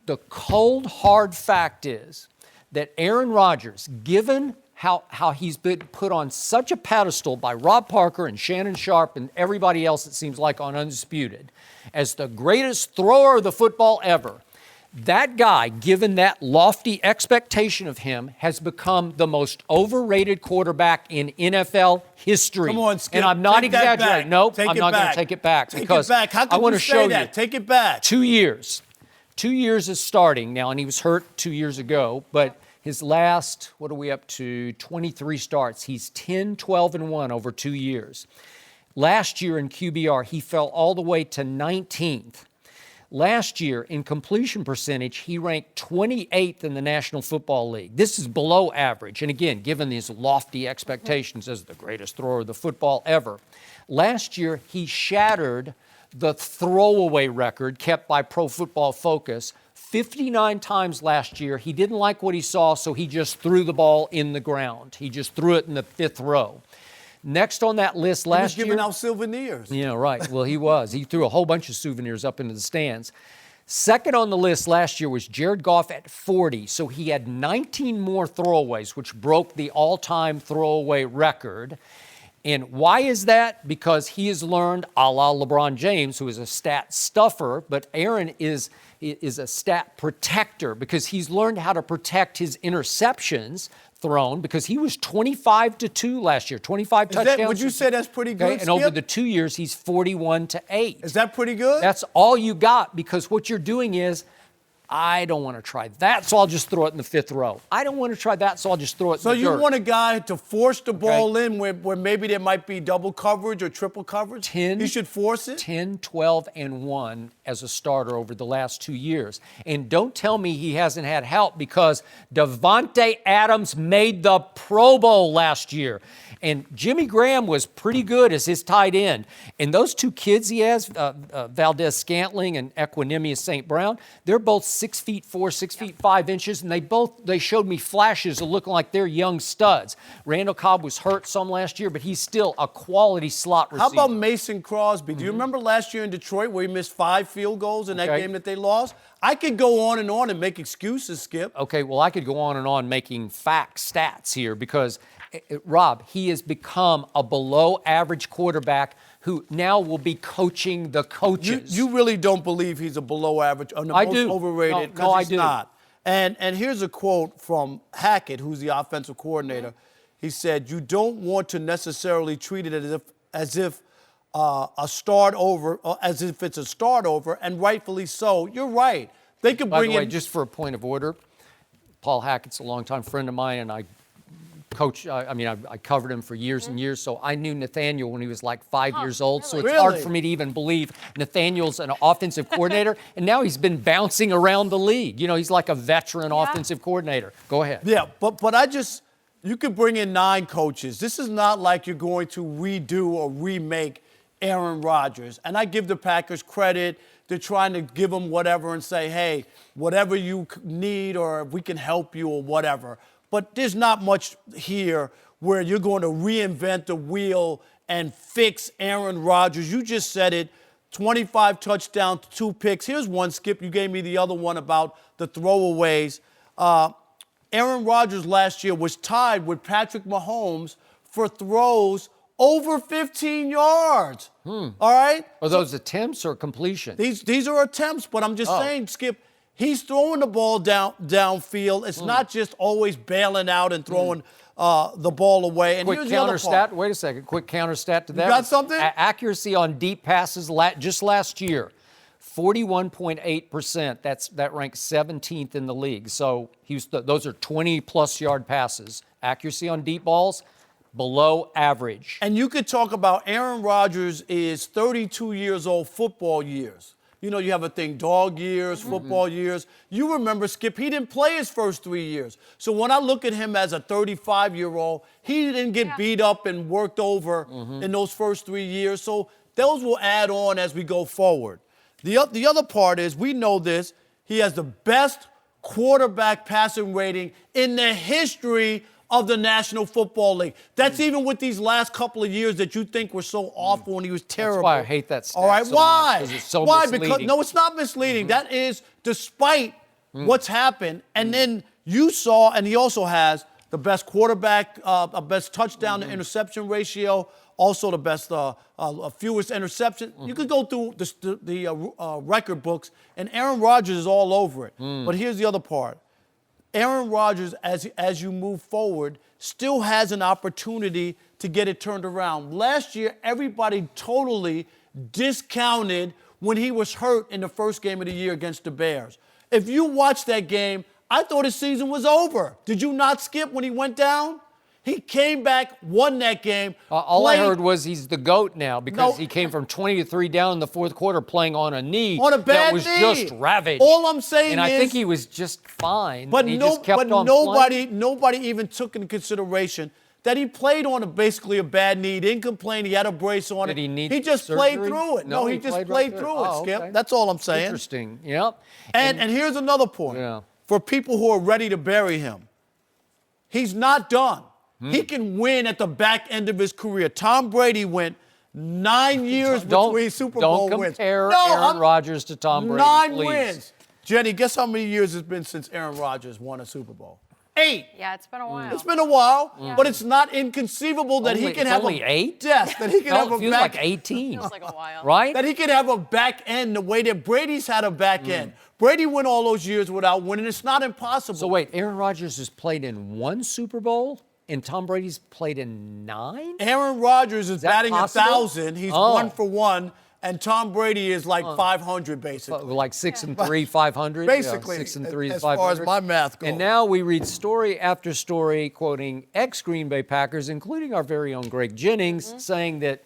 The cold, hard fact is that Aaron Rodgers, given how he's been put on such a pedestal by Rob Parker and Shannon Sharpe and everybody else, it seems like, on Undisputed, as the greatest thrower of the football ever, that guy, given that lofty expectation of him, has become the most overrated quarterback in NFL history. Come on, Skip. And I'm not Take that exaggerating. back. Nope, Take I'm it not going back. to take it back. Take because it back. How I can want you to say show that? you. Take it back. 2 years. 2 years is starting now, and he was hurt 2 years ago, but His last, what are we up to, 23 starts. He's 10, 12, and 1 over 2 years. Last year in QBR, he fell all the way to 19th. Last year, in completion percentage, he ranked 28th in the National Football League. This is below average. And again, given these lofty expectations as the greatest thrower of the football ever. Last year, he shattered the throwaway record kept by Pro Football Focus 59 times last year. He didn't like what he saw, so he just threw the ball in the ground. He just threw it in the 5th row. Next on that list last year. He was giving out souvenirs. Yeah, right. Well, he was. He threw a whole bunch of souvenirs up into the stands. Second on the list last year was Jared Goff at 40. So he had 19 more throwaways, which broke the all-time throwaway record. And why is that? Because he has learned, a la LeBron James, who is a stat stuffer, but Aaron is a stat protector because he's learned how to protect his interceptions thrown because he was 25-2 last year, 25 touchdowns. Would you say that's pretty good, okay? And over the 2 years, he's 41-8. Is that pretty good? That's all you got because what you're doing is, I don't want to try that, so I'll just throw it in the 5th row. I don't want to try that, so I'll just throw it in the dirt. So you want a guy to force the ball in where maybe there might be double coverage or triple coverage? He should force it? 10, 12, and 1 as a starter over the last 2 years. And don't tell me he hasn't had help because Davante Adams made the Pro Bowl last year. And Jimmy Graham was pretty good as his tight end. And those 2 kids he has, Valdez Scantling and Equanimous St. Brown, they're both 6'4", 6'5", and they showed me flashes of looking like they're young studs. Randall Cobb was hurt some last year, but he's still a quality slot receiver. How about Mason Crosby? Do you remember last year in Detroit where he missed 5 field goals in that game that they lost? I could go on and make excuses, Skip. Okay, well, I could go on and on making stats here because, Rob, he has become a below-average quarterback who now will be coaching the coaches. You really don't believe he's a below-average, or the most overrated? No, I he's do. Not. And here's a quote from Hackett, who's the offensive coordinator. He said, "You don't want to necessarily treat it as if a start over, as if it's a start over, and rightfully so." You're right. They could bring in. By the way, just for a point of order, Paul Hackett's a longtime friend of mine, and I covered him for years and years, so I knew Nathaniel when he was like 5 years old, so it's hard for me to even believe Nathaniel's an offensive coordinator, and now he's been bouncing around the league. You know, he's like a veteran offensive coordinator. Go ahead. Yeah, but you could bring in 9 coaches. This is not like you're going to redo or remake Aaron Rodgers. And I give the Packers credit. They're trying to give them whatever and say, hey, whatever you need or we can help you or whatever. But there's not much here where you're going to reinvent the wheel and fix Aaron Rodgers. You just said it, 25 touchdowns, 2 picks. Here's one, Skip. You gave me the other one about the throwaways. Aaron Rodgers last year was tied with Patrick Mahomes for throws over 15 yards. All right? Are those attempts or completion? These are attempts, but I'm just saying, Skip, he's throwing the ball downfield. It's not just always bailing out and throwing the ball away. And quick counter stat. Wait a second. Quick counter stat to that. You got something? Accuracy on deep passes just last year, 41.8%. That ranks 17th in the league. So those are 20-plus yard passes. Accuracy on deep balls, below average. And you could talk about Aaron Rodgers is 32 years old football years. You know, you have a thing, dog years, football years. You remember, Skip, he didn't play his first 3 years. So when I look at him as a 35-year-old, he didn't get beat up and worked over in those first 3 years. So those will add on as we go forward. The other part is, we know this, he has the best quarterback passing rating in the history of the National Football League. That's even with these last couple of years that you think were so awful and he was terrible. That's why I hate that stat. All right, so why? Because it's so why? misleading. Because no, it's not misleading. That is despite what's happened. And then you saw, and he also has the best quarterback, best touchdown to interception ratio, also the best fewest interception. You could go through the record books, and Aaron Rodgers is all over it. But here's the other part. Aaron Rodgers, as you move forward, still has an opportunity to get it turned around. Last year, everybody totally discounted when he was hurt in the first game of the year against the Bears. If you watch that game, I thought his season was over. Did you not, Skip, when he went down? He came back, won that game. All I heard was he's the GOAT now because he came from 20-3 down in the fourth quarter playing on a knee that was just ravaged. All I'm saying is, and I think he was just fine. But nobody even took into consideration that he played on basically a bad knee. He didn't complain. He had a brace on it. He just played through it. No, he just played through it, Skip. Okay. That's all I'm saying. Interesting. Yep. And here's another point. Yeah. For people who are ready to bury him, he's not done. He can win at the back end of his career. Tom Brady went 9 years between Super Bowl wins. Don't compare Aaron Rodgers to Tom Brady, 9 please. wins. Jenny, guess how many years it's been since Aaron Rodgers won a Super Bowl? 8. Yeah, it's been a while. It's been a while, but it's not inconceivable that he can have only 8? Yes, that he can have a it feels back. like 18. Feels like a while. Right? That he can have a back end the way that Brady's had a back end. Brady went all those years without winning. It's not impossible. So wait, Aaron Rodgers has played in 1 Super Bowl? And Tom Brady's played in 9? Aaron Rodgers is batting possible? 1,000. He's 1 for 1. And Tom Brady is like 500, basically. Like 6-3, 500? Basically, 6-3, as 500. far as my math goes. And now we read story after story quoting ex-Green Bay Packers, including our very own Greg Jennings, saying that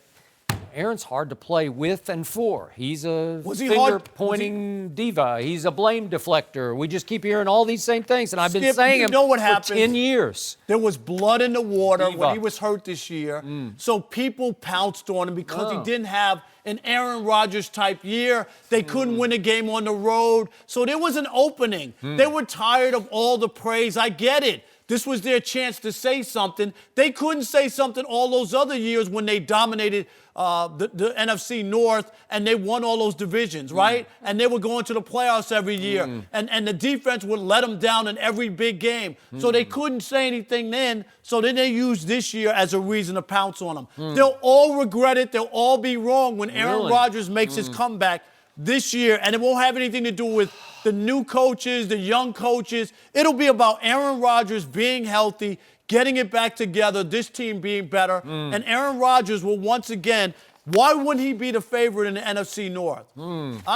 Aaron's hard to play with and for. He's a finger-pointing diva. He's a blame deflector. We just keep hearing all these same things, and I've been saying them for 10 years. There was blood in the water when he was hurt this year, so people pounced on him because he didn't have an Aaron Rodgers type year. They couldn't win a game on the road, so there was an opening. They were tired of all the praise. I get it. This was their chance to say something. They couldn't say something all those other years when they dominated the NFC North and they won all those divisions, right? And they were going to the playoffs every year. And the defense would let them down in every big game. So they couldn't say anything then. So then they used this year as a reason to pounce on them. They'll all regret it. They'll all be wrong when Aaron Rodgers makes his comeback this year. And it won't have anything to do with the new coaches, the young coaches. It'll be about Aaron Rodgers being healthy, getting it back together, this team being better. And Aaron Rodgers will once again, why wouldn't he be the favorite in the NFC North?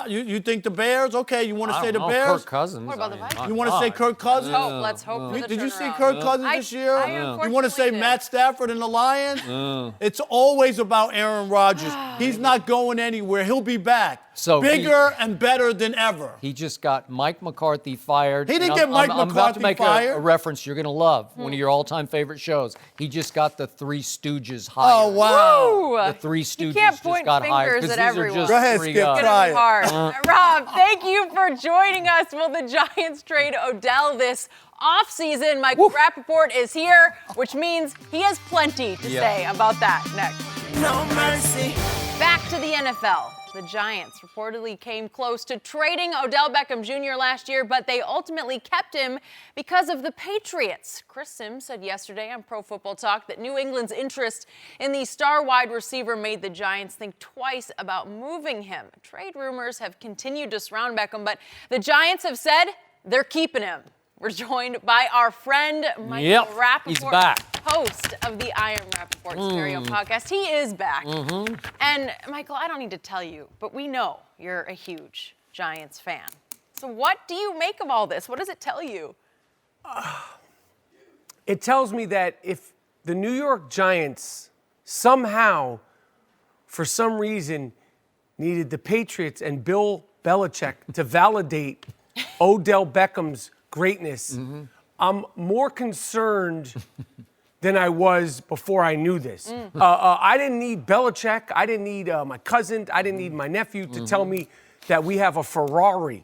You think the Bears? Okay, you want to say the Bears? Kirk Cousins. What about the Vikings? You want to say Kirk Cousins? Let's hope for the Did you see turnaround. Kirk Cousins this year? You want to say unfortunately Matt Stafford and the Lions? It's always about Aaron Rodgers. He's not going anywhere. He'll be back. So bigger and better than ever. He just got Mike McCarthy fired. He didn't get Mike I'm about to McCarthy make fired. a reference you're going to love. One of your all-time favorite shows. He just got the Three Stooges hired. Oh, wow. Woo! The Three Stooges You can't just point got hired. fingers 'cause at these are everyone. just Go ahead, three Skip. guys. Try it. Hard. Rob, thank you for joining us. Will the Giants trade Odell this offseason? Mike Rappaport is here, which means he has plenty to say about that next. No mercy. Back to the NFL. The Giants reportedly came close to trading Odell Beckham Jr. last year, but they ultimately kept him because of the Patriots. Chris Sims said yesterday on Pro Football Talk that New England's interest in the star wide receiver made the Giants think twice about moving him. Trade rumors have continued to surround Beckham, but the Giants have said they're keeping him. We're joined by our friend Michael Rappaport, he's back. host of the I Am Rappaport Stereo podcast. He is back. And Michael, I don't need to tell you, but we know you're a huge Giants fan. So what do you make of all this? What does it tell you? It tells me that if the New York Giants somehow, for some reason, needed the Patriots and Bill Belichick to validate Odell Beckham's greatness, I'm more concerned than I was before I knew this. I didn't need Belichick. I didn't need my cousin. I didn't need my nephew to tell me that we have a Ferrari,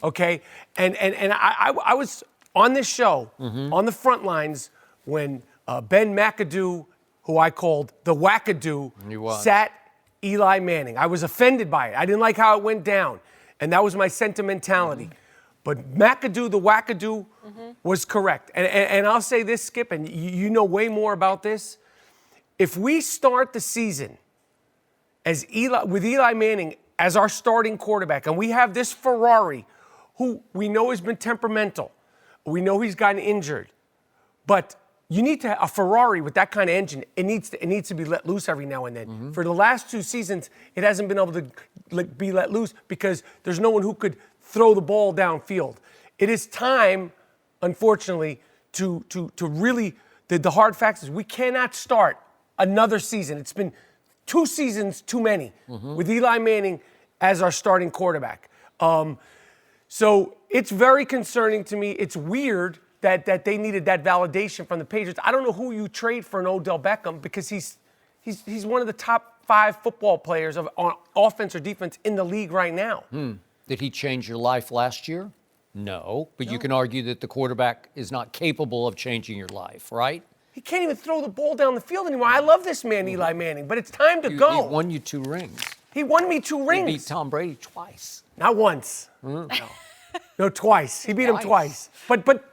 okay? And I was on this show, on the front lines, when Ben McAdoo, who I called the Wackadoo, sat Eli Manning. I was offended by it. I didn't like how it went down. And that was my sentimentality. But McAdoo, the Wackadoo, was correct. And I'll say this, Skip, and you know way more about this. If we start the season with Eli Manning as our starting quarterback, and we have this Ferrari, who we know has been temperamental, we know he's gotten injured, but you need to have a Ferrari with that kind of engine. It needs to be let loose every now and then. For the last 2 seasons, it hasn't been able to be let loose because there's no one who could throw the ball downfield. It is time unfortunately, to really, the hard facts is we cannot start another season. It's been 2 seasons too many with Eli Manning as our starting quarterback. So it's very concerning to me. It's weird that they needed that validation from the Patriots. I don't know who you trade for an Odell Beckham because he's one of the top 5 football players on offense or defense in the league right now. Did he change your life last year? No, but you can argue that the quarterback is not capable of changing your life, right? He can't even throw the ball down the field anymore. I love this man, Eli Manning, but it's time to go. He won you 2 rings. He won me 2 rings. He beat Tom Brady twice. Not once. No, twice. He beat him twice. But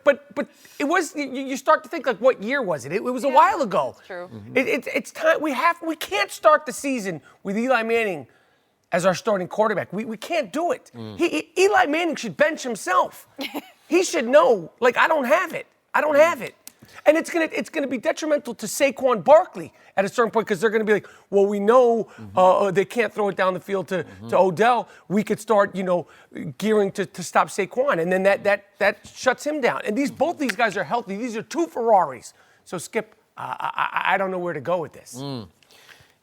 it was, you start to think, like, what year was it? It was a while ago. That's true. It's time. We can't start the season with Eli Manning as our starting quarterback. We can't do it. Eli Manning should bench himself. He should know, like, I don't have it. I don't have it. And it's gonna be detrimental to Saquon Barkley at a certain point because they're gonna be like, well, we know they can't throw it down the field to Odell. We could start, gearing to stop Saquon, and then that shuts him down. And both these guys are healthy. These are 2 Ferraris. So Skip, I don't know where to go with this.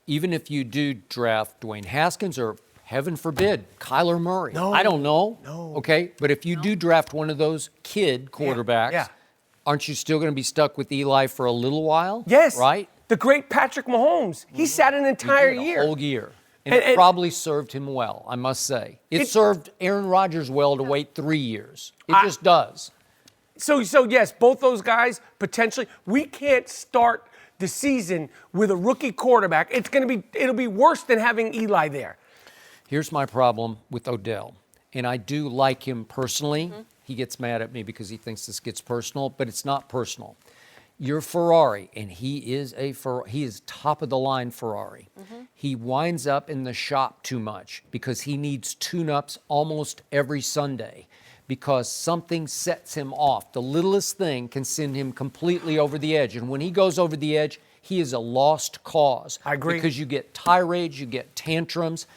Even if you do draft Dwayne Haskins or, heaven forbid, Kyler Murray. No. I don't know. No. Okay, but if you do draft one of those kid quarterbacks, aren't you still going to be stuck with Eli for a little while? Yes. Right? The great Patrick Mahomes. He sat an entire year. A whole year. And it probably served him well, I must say. It served Aaron Rodgers well to wait 3 years. It just does. So yes, both those guys, potentially. We can't start the season with a rookie quarterback. It'll be worse than having Eli there. Here's my problem with Odell. And I do like him personally. He gets mad at me because he thinks this gets personal, but it's not personal. You're Ferrari, and he is top of the line Ferrari. He winds up in the shop too much because he needs tune-ups almost every Sunday because something sets him off. The littlest thing can send him completely over the edge. And when he goes over the edge, he is a lost cause. I agree. Because you get tirades, you get tantrums,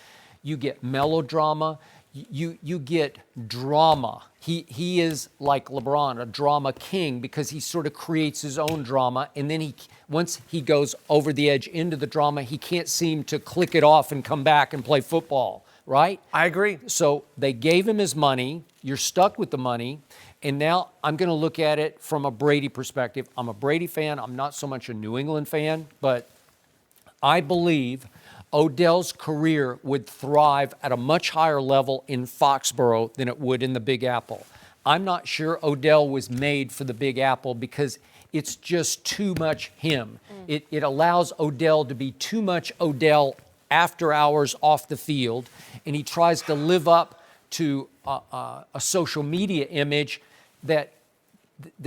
you get melodrama, you get drama. He is like LeBron, a drama king, because he sort of creates his own drama, and then once he goes over the edge into the drama, he can't seem to click it off and come back and play football, right? I agree. So they gave him his money. You're stuck with the money. And now I'm going to look at it from a Brady perspective. I'm a Brady fan. I'm not so much a New England fan, but I believe Odell's career would thrive at a much higher level in Foxborough than it would in the Big Apple. I'm not sure Odell was made for the Big Apple because it's just too much him. It allows Odell to be too much Odell after hours off the field, and he tries to live up to a social media image that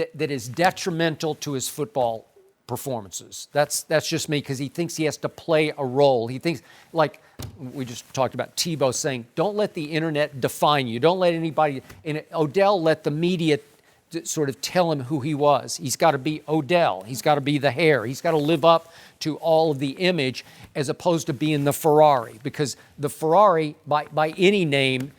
is detrimental to his football performances. That's just me, because he thinks he has to play a role. He thinks, like we just talked about Tebow saying, don't let the internet define you. Don't let anybody, and Odell let the media sort of tell him who he was. He's got to be Odell. He's got to be the hair. He's got to live up to all of the image as opposed to being the Ferrari, because the Ferrari, by any name,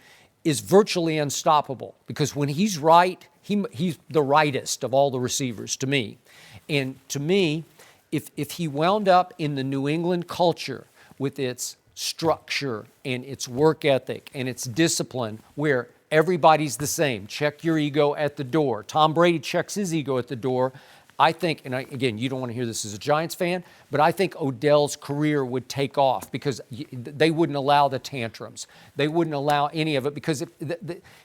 is virtually unstoppable, because when he's right, he's the rightest of all the receivers to me. And to me, if he wound up in the New England culture with its structure and its work ethic and its discipline, where everybody's the same, check your ego at the door. Tom Brady checks his ego at the door. I think, and again, you don't want to hear this as a Giants fan, but I think Odell's career would take off because they wouldn't allow the tantrums. They wouldn't allow any of it, because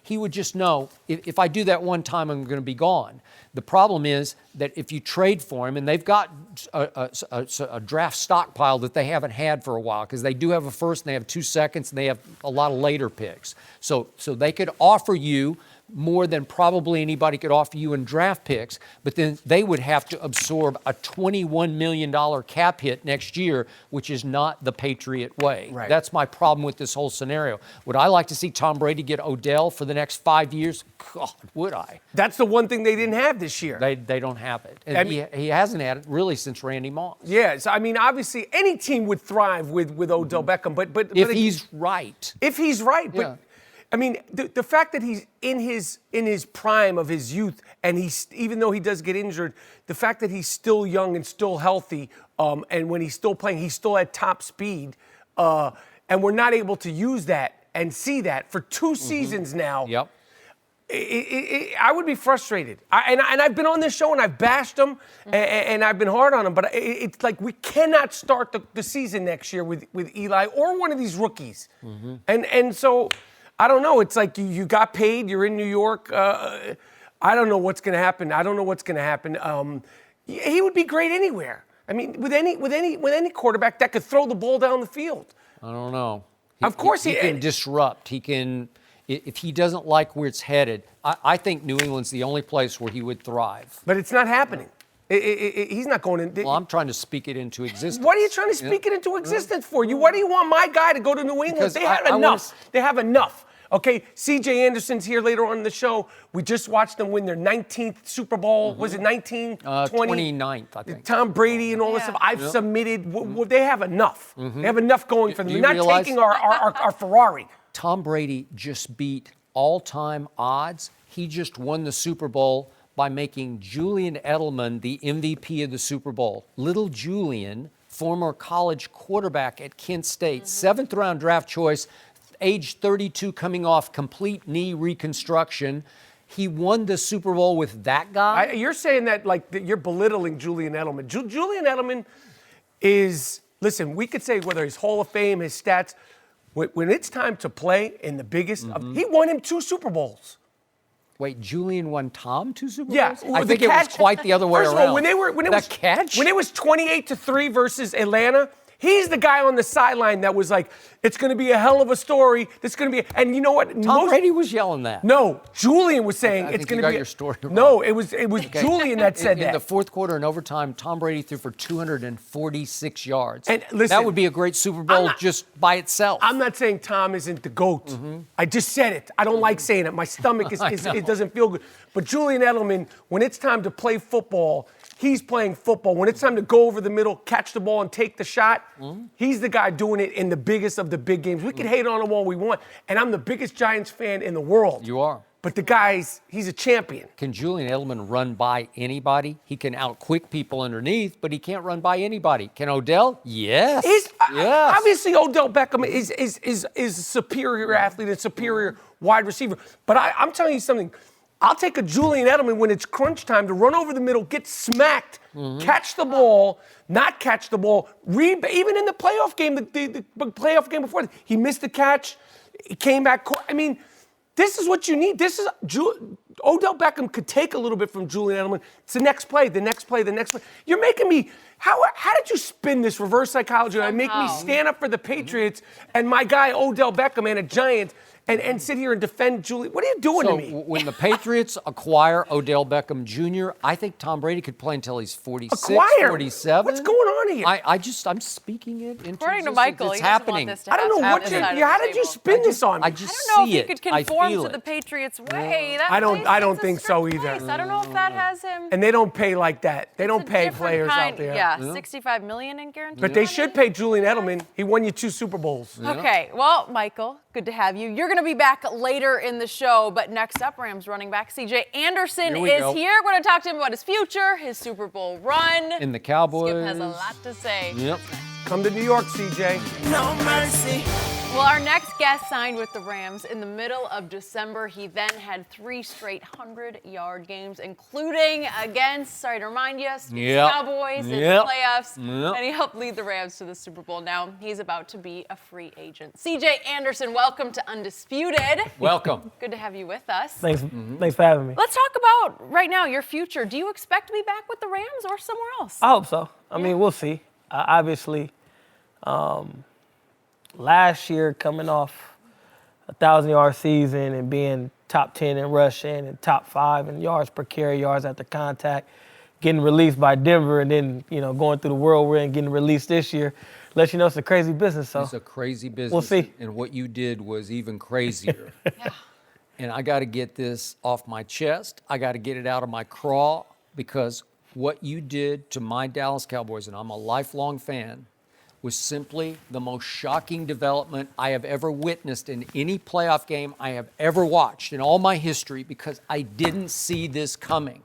he would just know, if I do that one time, I'm going to be gone. The problem is that if you trade for him, and they've got a draft stockpile that they haven't had for a while, because they do have a first and they have 2 seconds and they have a lot of later picks. So they could offer you more than probably anybody could offer you in draft picks, but then they would have to absorb a $21 million cap hit next year, which is not the Patriot way. Right. That's my problem with this whole scenario. Would I like to see Tom Brady get Odell for the next 5 years? God, would I? That's the one thing they didn't have this year. They don't have it. And he hasn't had it really since Randy Moss. Yeah, so I mean, obviously, any team would thrive with Odell Beckham, but if he's right. If he's right, but Yeah. I mean, the fact that he's in his prime of his youth and even though he does get injured, the fact that he's still young and still healthy, and when he's still playing, he's still at top speed, and we're not able to use that and see that for 2 seasons now. Yep. I would be frustrated. And I've been on this show and I've bashed him and I've been hard on him, but it's like we cannot start the season next year with Eli or one of these rookies. And so, I don't know. It's like you got paid, you're in New York. I don't know what's going to happen. He would be great anywhere. I mean, with any quarterback that could throw the ball down the field. I don't know. Of course he can disrupt. He can... If he doesn't like where it's headed, I think New England's the only place where he would thrive. But it's not happening. He's not going in. Well, I'm trying to speak it into existence. What are you trying to speak it into existence for? Why do you want my guy to go to New England? They have enough. They have enough. Okay, C.J. Anderson's here later on in the show. We just watched them win their 19th Super Bowl. Was it 19? 29th, I think. Tom Brady and all this stuff. I've submitted. They have enough. They have enough going for them. They're not taking our Ferrari. Tom Brady just beat all-time odds. He just won the Super Bowl by making Julian Edelman the MVP of the Super Bowl. Little Julian, former college quarterback at Kent State, 7th-round draft choice, age 32, coming off complete knee reconstruction. He won the Super Bowl with that guy? You're saying that like you're belittling Julian Edelman. Julian Edelman is, listen, we could say whether he's Hall of Fame, his stats, when it's time to play in the biggest, he won him 2 Super Bowls. Wait, Julian won Tom 2 Super Bowls? Yeah, I think it was quite the other way around. First of all, when it was 28-3 versus Atlanta, he's the guy on the sideline that was like, it's going to be a hell of a story. And you know what? Tom Brady was yelling that. No, Julian was saying it's going to be. Your story wrong. No, it was Julian that said that. In the fourth quarter and overtime, Tom Brady threw for 246 yards. And listen, that would be a great Super Bowl just by itself. I'm not saying Tom isn't the GOAT. I just said it. I don't like saying it. My stomach it doesn't feel good. But Julian Edelman, when it's time to play football, he's playing football. When it's time to go over the middle, catch the ball, and take the shot, he's the guy doing it in the biggest of the big games. We can hate on him all we want, and I'm the biggest Giants fan in the world. You are. But the he's a champion. Can Julian Edelman run by anybody? He can outquick people underneath, but he can't run by anybody. Can Odell? Yes. Yes. Obviously, Odell Beckham is a superior athlete and superior wide receiver. But I'm telling you something. I'll take a Julian Edelman when it's crunch time to run over the middle, get smacked, catch the ball, not catch the ball. Even in the playoff game, the playoff game before, he missed the catch. He came back. I mean, this is what you need. Odell Beckham could take a little bit from Julian Edelman. It's the next play. You're making me. How did you spin this reverse psychology and make me stand up for the Patriots and my guy Odell Beckham and a Giant? And sit here and defend Julian. What are you doing to me? When the Patriots acquire Odell Beckham Jr., I think Tom Brady could play until he's 46, 47. What's going on here? I'm speaking it into According to existence. Michael, it's he doesn't happening. want this to I don't know how did you spin this on me? I just I don't know see if he it. could I conform feel to the it. Patriots' way. I don't think so either. I don't know if that has him. And they don't pay like that. They don't It's a pay different players kind, out there. Yeah, $65 million in guaranteed But they money. should pay Julian Edelman. He won you 2 Super Bowls. Okay, well, Michael, good to have you. You're going to be back later in the show, but next up, Rams running back C.J. Anderson is here. We're going to talk to him about his future, his Super Bowl run. And the Cowboys. Skip has a lot to say. Yep. Come to New York, C.J. No mercy. Well, our next guest signed with the Rams in the middle of December. He then had 3 straight 100-yard games, including against, sorry to remind you, Cowboys in the playoffs. And he helped lead the Rams to the Super Bowl. Now he's about to be a free agent. C.J. Anderson, welcome to Undisputed. Welcome. Good to have you with us. Thanks for having me. Let's talk about right now your future. Do you expect to be back with the Rams or somewhere else? I hope so. I mean, we'll see. Obviously, last year coming off a 1,000-yard season and being top 10 in rushing and top 5 in yards per carry, yards after contact, getting released by Denver, and then going through the whirlwind and getting released this year, lets you know it's a crazy business. So it's a crazy business. We'll see. And what you did was even crazier. And I got to get this off my chest. I got to get it out of my craw, because what you did to my Dallas Cowboys, and I'm a lifelong fan, was simply the most shocking development I have ever witnessed in any playoff game I have ever watched in all my history, because I didn't see this coming.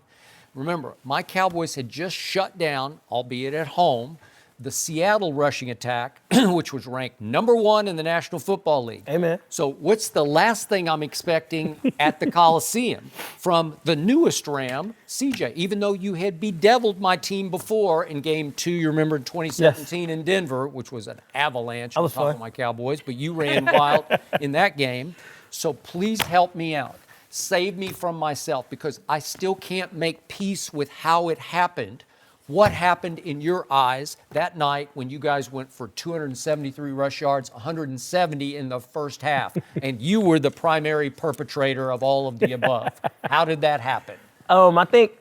Remember, my Cowboys had just shut down, albeit at home, the Seattle rushing attack, which was ranked number 1 in the National Football League. Amen. So what's the last thing I'm expecting at the Coliseum from the newest Ram, CJ? Even though you had bedeviled my team before in Game 2, you remember in 2017 in Denver, which was an avalanche on top of my Cowboys, but you ran wild in that game. So please help me out. Save me from myself, because I still can't make peace with how it happened. What happened in your eyes that night when you guys went for 273 rush yards, 170 in the first half, and you were the primary perpetrator of all of the above? How did that happen? I think,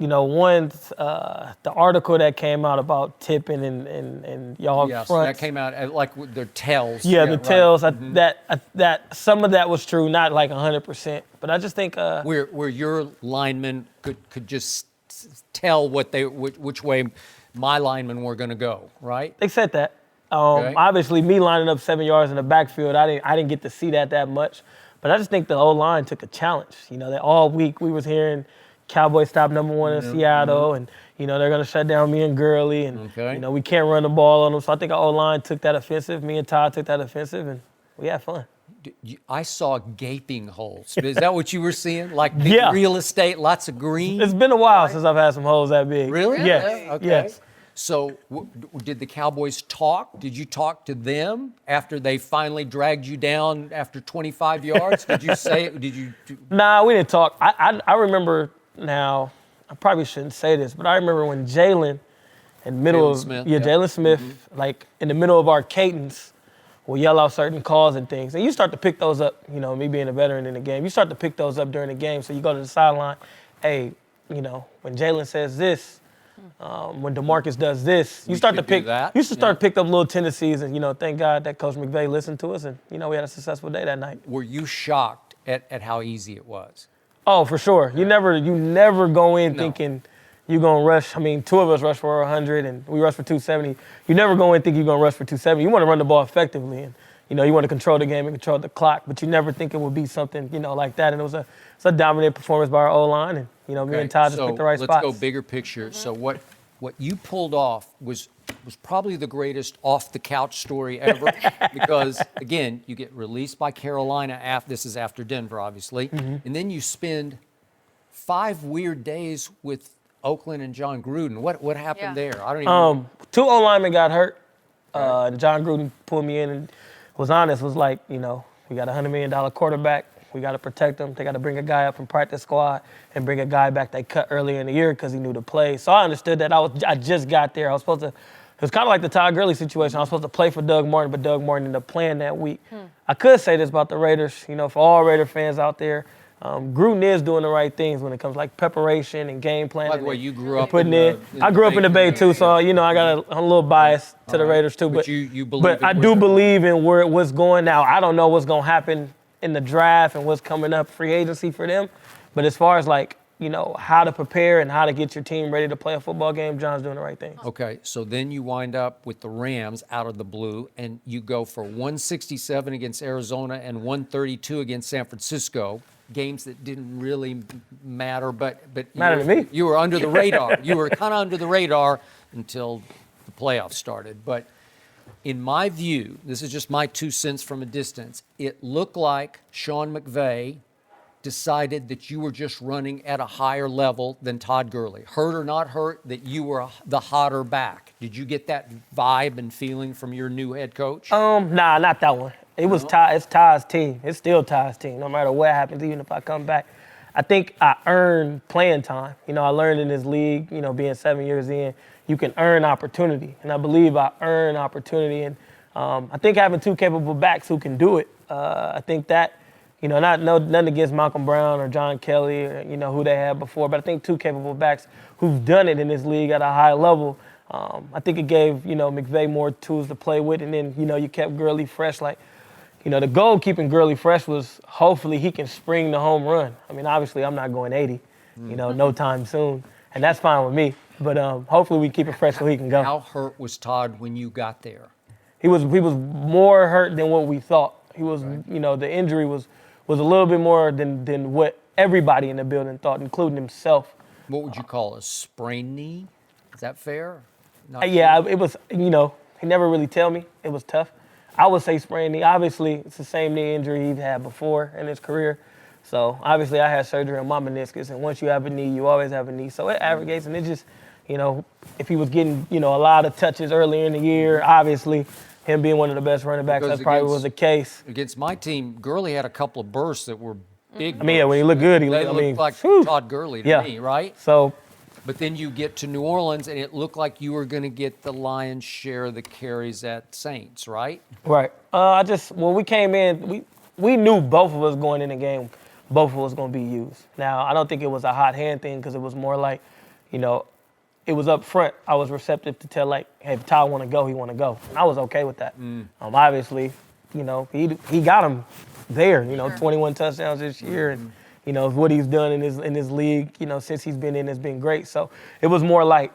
the article that came out about tipping and y'all Yes, front. that came out like with their tells. Yeah, the right. tells. That some of that was true, not like 100%. But I just think where your linemen could just tell which way my linemen were going to go, right? They said that. Okay. Obviously, me lining up 7 yards in the backfield, I didn't get to see that much. But I just think the O-line took a challenge. That all week we was hearing Cowboys stop number 1 in Seattle, and they're going to shut down me and Gurley, and we can't run the ball on them. So I think our O-line took that offensive. Me and Todd took that offensive, and we had fun. I saw gaping holes. Is that what you were seeing? Like big real estate, lots of green? It's been a while since I've had some holes that big. Really? Yes. Okay. Yes. So did the Cowboys talk? Did you talk to them after they finally dragged you down after 25 yards? Did you say, Nah, we didn't talk. I remember now, I probably shouldn't say this, but I remember when Jalen Jalen Smith, like in the middle of our cadence, will yell out certain calls and things. And you start to pick those up, me being a veteran in the game, you start to pick those up during the game. So you go to the sideline, hey, when Jalen says this, when DeMarcus does this, you start to pick that. You should start to pick up little tendencies, and thank God that Coach McVay listened to us, and we had a successful day that night. Were you shocked at how easy it was? Oh, for sure. You never go in thinking you're going to rush. I mean, 2 of us rushed for 100, and we rushed for 270. You never go in thinking you're going to rush for 270. You want to run the ball effectively, and, you want to control the game and control the clock, but you never think it would be something, like that. And it was a dominant performance by our O-line, and, me and Todd just picked the right spots. So let's go bigger picture. Mm-hmm. So what you pulled off was probably the greatest off-the-couch story ever because, again, you get released by Carolina. This is after Denver, obviously. Mm-hmm. And then you spend 5 weird days with Oakland and John Gruden. What happened there? I don't even know. 2 O-linemen got hurt. John Gruden pulled me in and was honest, was like, we got a $100 million quarterback. We got to protect him. They got to bring a guy up from practice squad and bring a guy back they cut earlier in the year because he knew the play. So I understood that. I just got there. I was supposed to. It was kind of like the Todd Gurley situation. I was supposed to play for Doug Martin, but Doug Martin ended up playing that week. I could say this about the Raiders. For all Raider fans out there, Gruden is doing the right things when it comes like preparation and game planning. By the way, you grew up putting I grew up in the Bay too, so I got a little bias to the Raiders too. But you believe. But I do believe in where it was going now. I don't know what's going to happen in the draft and what's coming up, free agency for them. But as far as how to prepare and how to get your team ready to play a football game, John's doing the right thing. Okay, so then you wind up with the Rams out of the blue, and you go for 167 against Arizona and 132 against San Francisco. Games that didn't really matter, but mattered to me. You were under the radar. You were kind of under the radar until the playoffs started. But in my view, this is just my 2 cents from a distance, it looked like Sean McVay decided that you were just running at a higher level than Todd Gurley. Hurt or not hurt, that you were the hotter back. Did you get that vibe and feeling from your new head coach? Nah, not that one. It was it's Todd's team. It's still Todd's team, no matter what happens, even if I come back. I think I earned playing time. I learned in this league, being 7 years in, you can earn opportunity. And I believe I earned opportunity. And I think having 2 capable backs who can do it, I think that, nothing against Malcolm Brown or John Kelly or, who they had before, but I think 2 capable backs who've done it in this league at a high level, I think it gave, McVay more tools to play with. And then, you kept Gurley fresh. The goal of keeping Gurley fresh was hopefully he can spring the home run. I mean, obviously I'm not going 80, no time soon. And that's fine with me. But hopefully we keep it fresh so he can go. How hurt was Todd when you got there? he was more hurt than what we thought. He was, the injury was a little bit more than what everybody in the building thought, including himself. What would you call a sprained knee? Is that fair? It was, he never really tell me. It was tough. I would say sprained knee. Obviously, it's the same knee injury he'd had before in his career. So, obviously, I had surgery on my meniscus, and once you have a knee, you always have a knee. So, it aggregates, and it just, if he was getting, a lot of touches earlier in the year, obviously, him being one of the best running backs, that probably was the case. Against my team, Gurley had a couple of bursts that were big. When he looked good, he looked like Todd Gurley to me, right? So, but then you get to New Orleans, and it looked like you were going to get the lion's share of the carries at Saints, right? Right. When we came in, we knew both of us going in the game, both of us going to be used. Now, I don't think it was a hot hand thing because it was more like, it was up front. I was receptive to tell, hey, if Ty want to go, he want to go. And I was okay with that. Obviously, he got him there, 21 touchdowns this year. And, what he's done in his league, since he's been in has been great. So it was more like,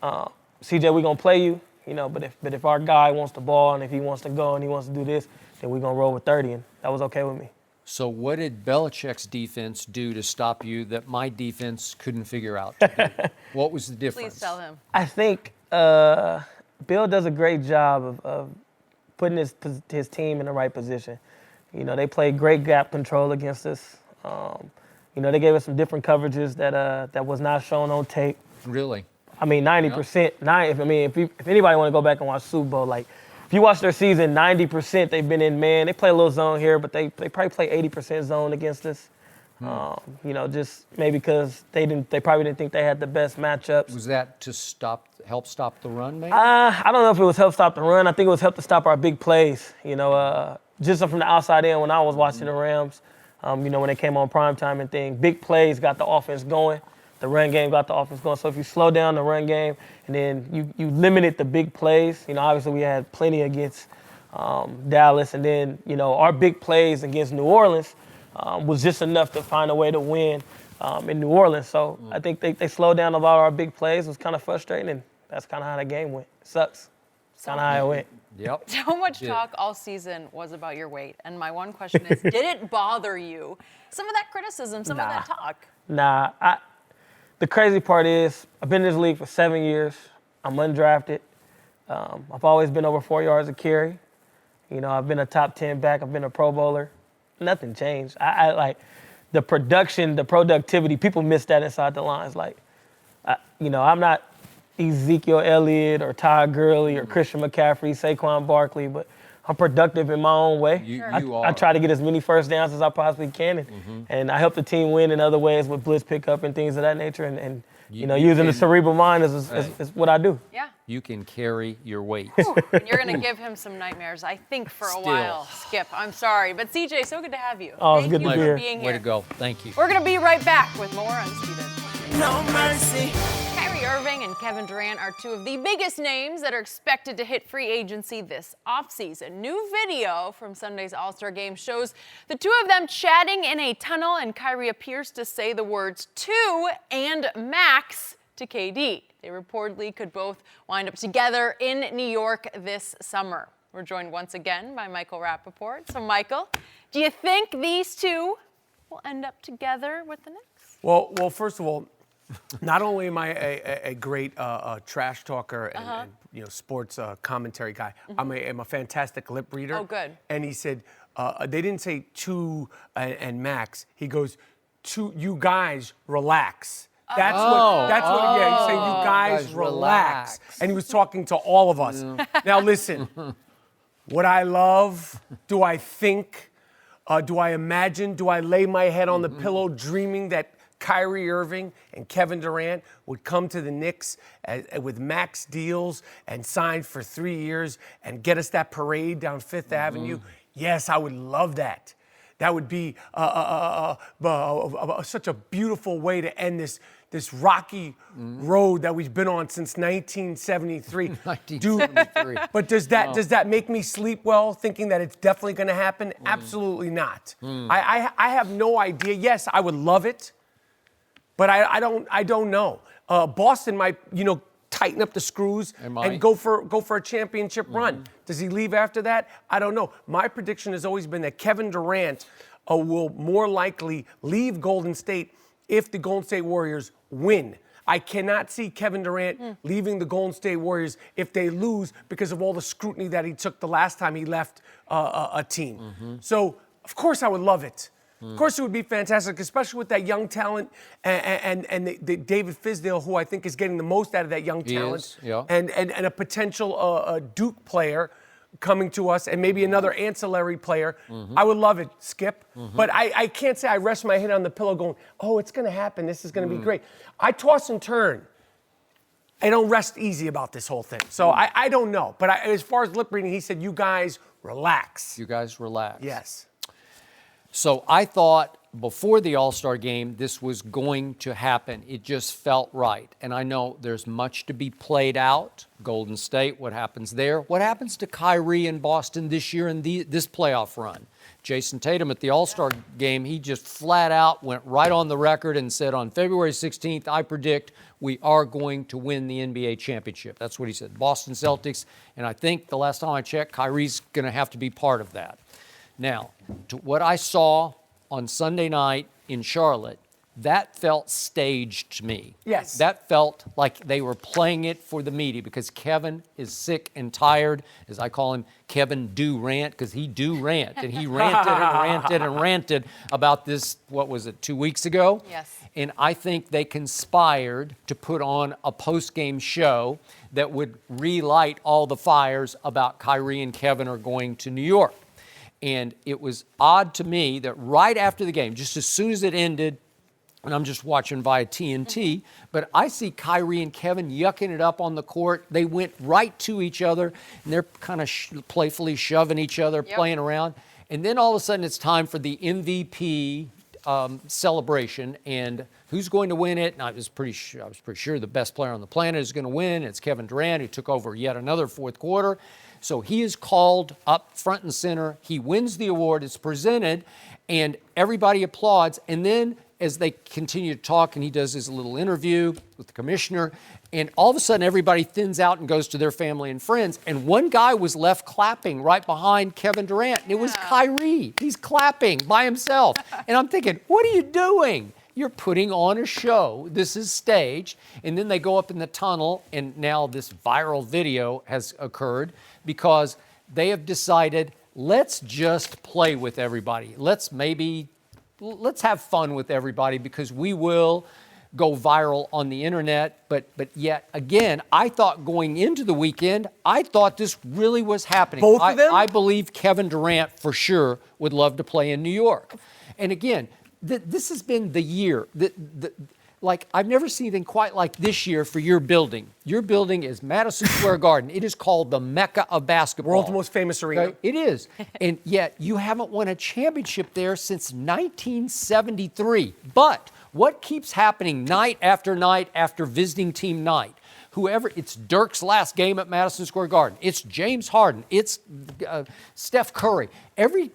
CJ, we're going to play you, but if our guy wants the ball and if he wants to go and he wants to do this, then we're going to roll with 30. And that was okay with me. So what did Belichick's defense do to stop you that my defense couldn't figure out to do? What was the difference? Please tell him. I think Bill does a great job of putting his team in the right position. They played great gap control against us. They gave us some different coverages that was not shown on tape. Really? 90%. If anybody want to go back and watch Super Bowl, if you watch their season, 90% they've been in man. They play a little zone here, but they probably play 80% zone against us. Just maybe because they probably didn't think they had the best matchups. Was that to help stop the run, maybe? I don't know if it was help stop the run. I think it was help to stop our big plays. Just from the outside in when I was watching the Rams, when they came on primetime and thing, big plays got the offense going. The run game got the offense going. So if you slow down the run game and then you limited the big plays, obviously we had plenty against Dallas. And then, our big plays against New Orleans was just enough to find a way to win in New Orleans. So I think they slowed down a lot of our big plays. It was kind of frustrating, and that's kind of how the game went. It sucks. It's kind of how it went. Yep. So much talk all season was about your weight. And my one question is, did it bother you? Some of that criticism, some of that talk? Nah. The crazy part is I've been in this league for 7 years. I'm undrafted. I've always been over 4 yards a carry. I've been a top 10 back. I've been a Pro Bowler. Nothing changed. I like the production, the productivity. People miss that inside the lines. I'm not Ezekiel Elliott or Ty Gurley or Christian McCaffrey, Saquon Barkley, but I'm productive in my own way. You I try to get as many first downs as I possibly can, and I help the team win in other ways with blitz pickup and things of that nature. And using the cerebral mind is what I do. Yeah. You can carry your weight. And you're going to give him some nightmares, I think, for a while, Skip. I'm sorry. But, CJ, so good to have you. Oh, it's good to be here. Being here. Way to go. Thank you. We're going to be right back with more Undisputed. No mercy. Kyrie Irving and Kevin Durant are two of the biggest names that are expected to hit free agency this offseason. New video from Sunday's All-Star Game shows the two of them chatting in a tunnel, and Kyrie appears to say the words "2" and "max" to KD. They reportedly could both wind up together in New York this summer. We're joined once again by Michael Rappaport. So, Michael, do you think these two will end up together with the Knicks? Well, first of all, not only am I a great trash talker and sports commentary guy, I'm a fantastic lip reader. Oh, good. And he said, they didn't say "2" and "max." He goes, "2, you guys relax." That's what he's saying, you guys relax. And he was talking to all of us. Now listen, what I love, do I think, do I imagine, do I lay my head on the pillow dreaming that Kyrie Irving and Kevin Durant would come to the Knicks with max deals and sign for 3 years and get us that parade down Fifth Avenue? Yes, I would love that. That would be such a beautiful way to end this rocky road that we've been on since 1973. 1973. But does that make me sleep well, thinking that it's definitely going to happen? Absolutely not. I have no idea. Yes, I would love it, but I don't know. Boston might, tighten up the screws and go for a championship run. Does he leave after that? I don't know. My prediction has always been that Kevin Durant will more likely leave Golden State if the Golden State Warriors win. I cannot see Kevin Durant leaving the Golden State Warriors if they lose because of all the scrutiny that he took the last time he left a team. So, of course, I would love it. Of course, it would be fantastic, especially with that young talent and the David Fizdale, who I think is getting the most out of that young talent, and a potential Duke player coming to us, and maybe another ancillary player. I would love it, Skip. But I can't say I rest my head on the pillow going, oh, it's going to happen. This is going to be great. I toss and turn. I don't rest easy about this whole thing. So I don't know. But as far as lip reading, he said, you guys relax. You guys relax. Yes. So I thought before the All-Star game, this was going to happen. It just felt right. And I know there's much to be played out. Golden State, what happens there? What happens to Kyrie in Boston this year in this playoff run? Jason Tatum at the All-Star game, he just flat out went right on the record and said on February 16th, I predict we are going to win the NBA championship. That's what he said. Boston Celtics. And I think the last time I checked, Kyrie's going to have to be part of that. Now, to what I saw on Sunday night in Charlotte, that felt staged to me. Yes. That felt like they were playing it for the media because Kevin is sick and tired, as I call him, Kevin Durant, because he do rant. And he ranted and ranted and ranted about this, 2 weeks ago? Yes. And I think they conspired to put on a post-game show that would relight all the fires about Kyrie and Kevin are going to New York. And it was odd to me that right after the game, just as soon as it ended, and I'm just watching via TNT, but I see Kyrie and Kevin yucking it up on the court. They went right to each other, and they're kind of playfully shoving each other, playing around. And then all of a sudden it's time for the MVP celebration, and who's going to win it? And I was pretty sure the best player on the planet is going to win. It's Kevin Durant, who took over yet another fourth quarter. So he is called up front and center. He wins the award. It's presented, and everybody applauds. And then as they continue to talk, and he does his little interview with the commissioner, and all of a sudden everybody thins out and goes to their family and friends. And one guy was left clapping right behind Kevin Durant, and it was Kyrie. He's clapping by himself. And I'm thinking, what are you doing? You're putting on a show. This is staged. And then they go up in the tunnel, and now this viral video has occurred because they have decided, let's just play with everybody. Let's have fun with everybody because we will go viral on the internet. But yet again, I thought going into the weekend, I thought this really was happening. Both of them? I believe Kevin Durant for sure would love to play in New York. And again, this has been the year. Like, I've never seen anything quite like this year for your building. Your building is Madison Square Garden. It is called the Mecca of basketball. World's most famous arena. Okay? It is. And yet, you haven't won a championship there since 1973. But what keeps happening night after visiting team night? It's Dirk's last game at Madison Square Garden. It's James Harden. It's Steph Curry. Every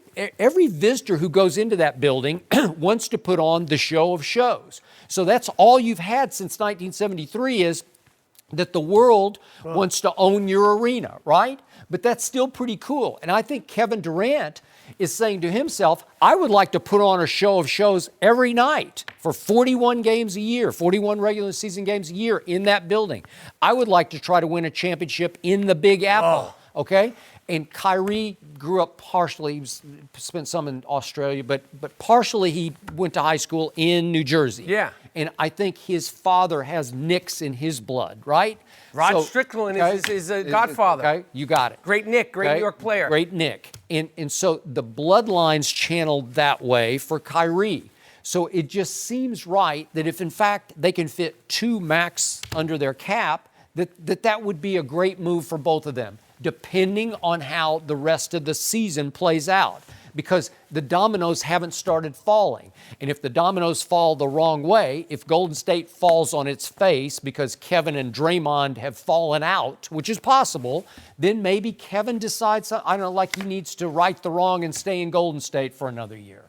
visitor who goes into that building wants to put on the show of shows. So that's all you've had since 1973 is that the world wants to own your arena, right? But that's still pretty cool. And I think Kevin Durant is saying to himself, I would like to put on a show of shows every night for 41 games a year, 41 regular season games a year in that building. I would like to try to win a championship in the Big Apple, okay? And Kyrie grew up partially, he spent some in Australia, but partially he went to high school in New Jersey. Yeah. And I think his father has Knicks in his blood, right? Rod Strickland is a godfather. Okay, you got it. Great Nick, great New York player. Great Nick. And so the bloodline's channeled that way for Kyrie. So it just seems right that if, in fact, they can fit 2 max under their cap, that would be a great move for both of them, depending on how the rest of the season plays out. Because the dominoes haven't started falling. And if the dominoes fall the wrong way, if Golden State falls on its face because Kevin and Draymond have fallen out, which is possible, then maybe Kevin decides, I don't know, like he needs to right the wrong and stay in Golden State for another year.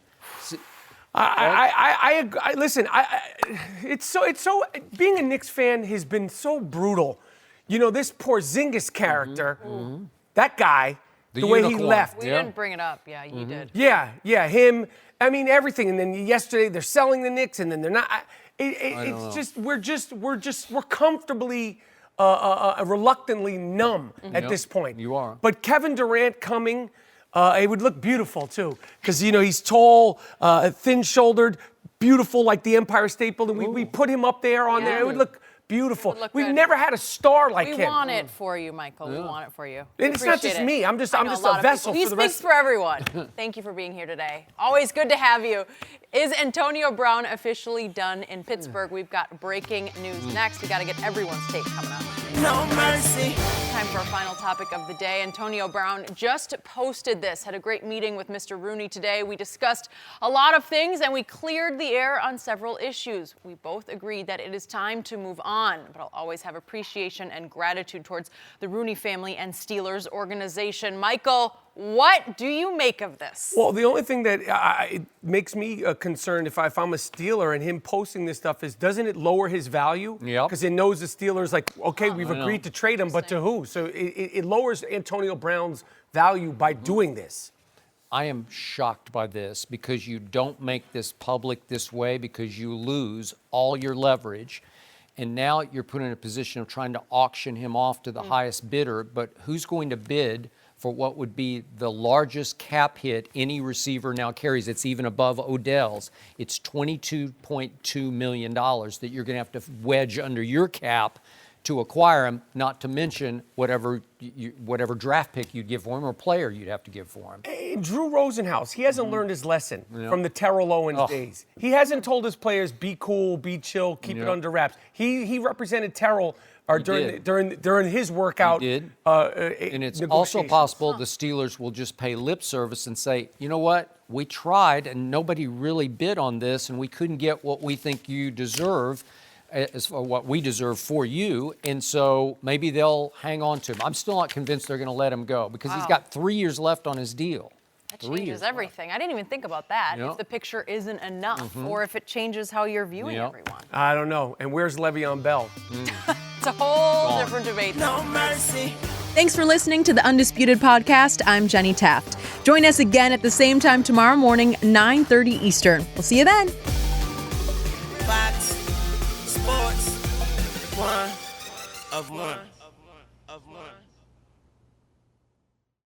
Listen, it's so being a Knicks fan has been so brutal. this Porzingis character, that guy, the way he unicorn. left. We didn't bring it up. Yeah, you did. Yeah, him. I mean, everything. And then yesterday they're selling the Knicks, and then they're not. It's just we're comfortably, reluctantly numb at this point. You are. But Kevin Durant coming, it would look beautiful too, because he's tall, thin-shouldered, beautiful like the Empire State Building. We put him up there on there. It would look beautiful. It would look We've good. never had a star like We him. want it for you, Michael. We want it for you. And it's not Appreciate just it. me. I'm just I know a lot of vessel people. for the He rest. speaks for everyone. Thank you for being here today. Always good to have you. Is Antonio Brown officially done in Pittsburgh? We've got breaking news next. We got to get everyone's take coming up. No mercy. Time for our final topic of the day. Antonio Brown just posted this. Had a great meeting with Mr. Rooney today. We discussed a lot of things and we cleared the air on several issues. We both agreed that it is time to move on, but I'll always have appreciation and gratitude towards the Rooney family and Steelers organization. Michael, what do you make of this? Well, the only thing that it makes me concerned if I'm a Steeler and him posting this stuff is, doesn't it lower his value? Yep. Because it knows the Steelers, like, okay, we've agreed to trade him, but to who? So it lowers Antonio Brown's value by doing this. I am shocked by this because you don't make this public this way because you lose all your leverage. And now you're put in a position of trying to auction him off to the highest bidder. But who's going to bid for what would be the largest cap hit any receiver now carries? It's even above Odell's. It's $22.2 million that you're going to have to wedge under your cap to acquire him, not to mention whatever draft pick you'd give for him or player you'd have to give for him. Hey, Drew Rosenhaus, he hasn't learned his lesson from the Terrell Owens days. He hasn't told his players, be cool, be chill, keep it under wraps. He represented Terrell during his workout. He did. And it's also negotiations. possible the Steelers will just pay lip service and say, you know what, we tried and nobody really bid on this and we couldn't get what we think you deserve, as for what we deserve for you, and so maybe they'll hang on to him. I'm still not convinced they're going to let him go because he's got 3 years left on his deal. That changes everything. I didn't even think about that. Yep. If the picture isn't enough or if it changes how you're viewing everyone. I don't know. And where's Le'Veon Bell? It's a whole different debate. No mercy. Thanks for listening to the Undisputed Podcast. I'm Jenny Taft. Join us again at the same time tomorrow morning, 9:30 Eastern. We'll see you then. Fox Sports 1 of 1.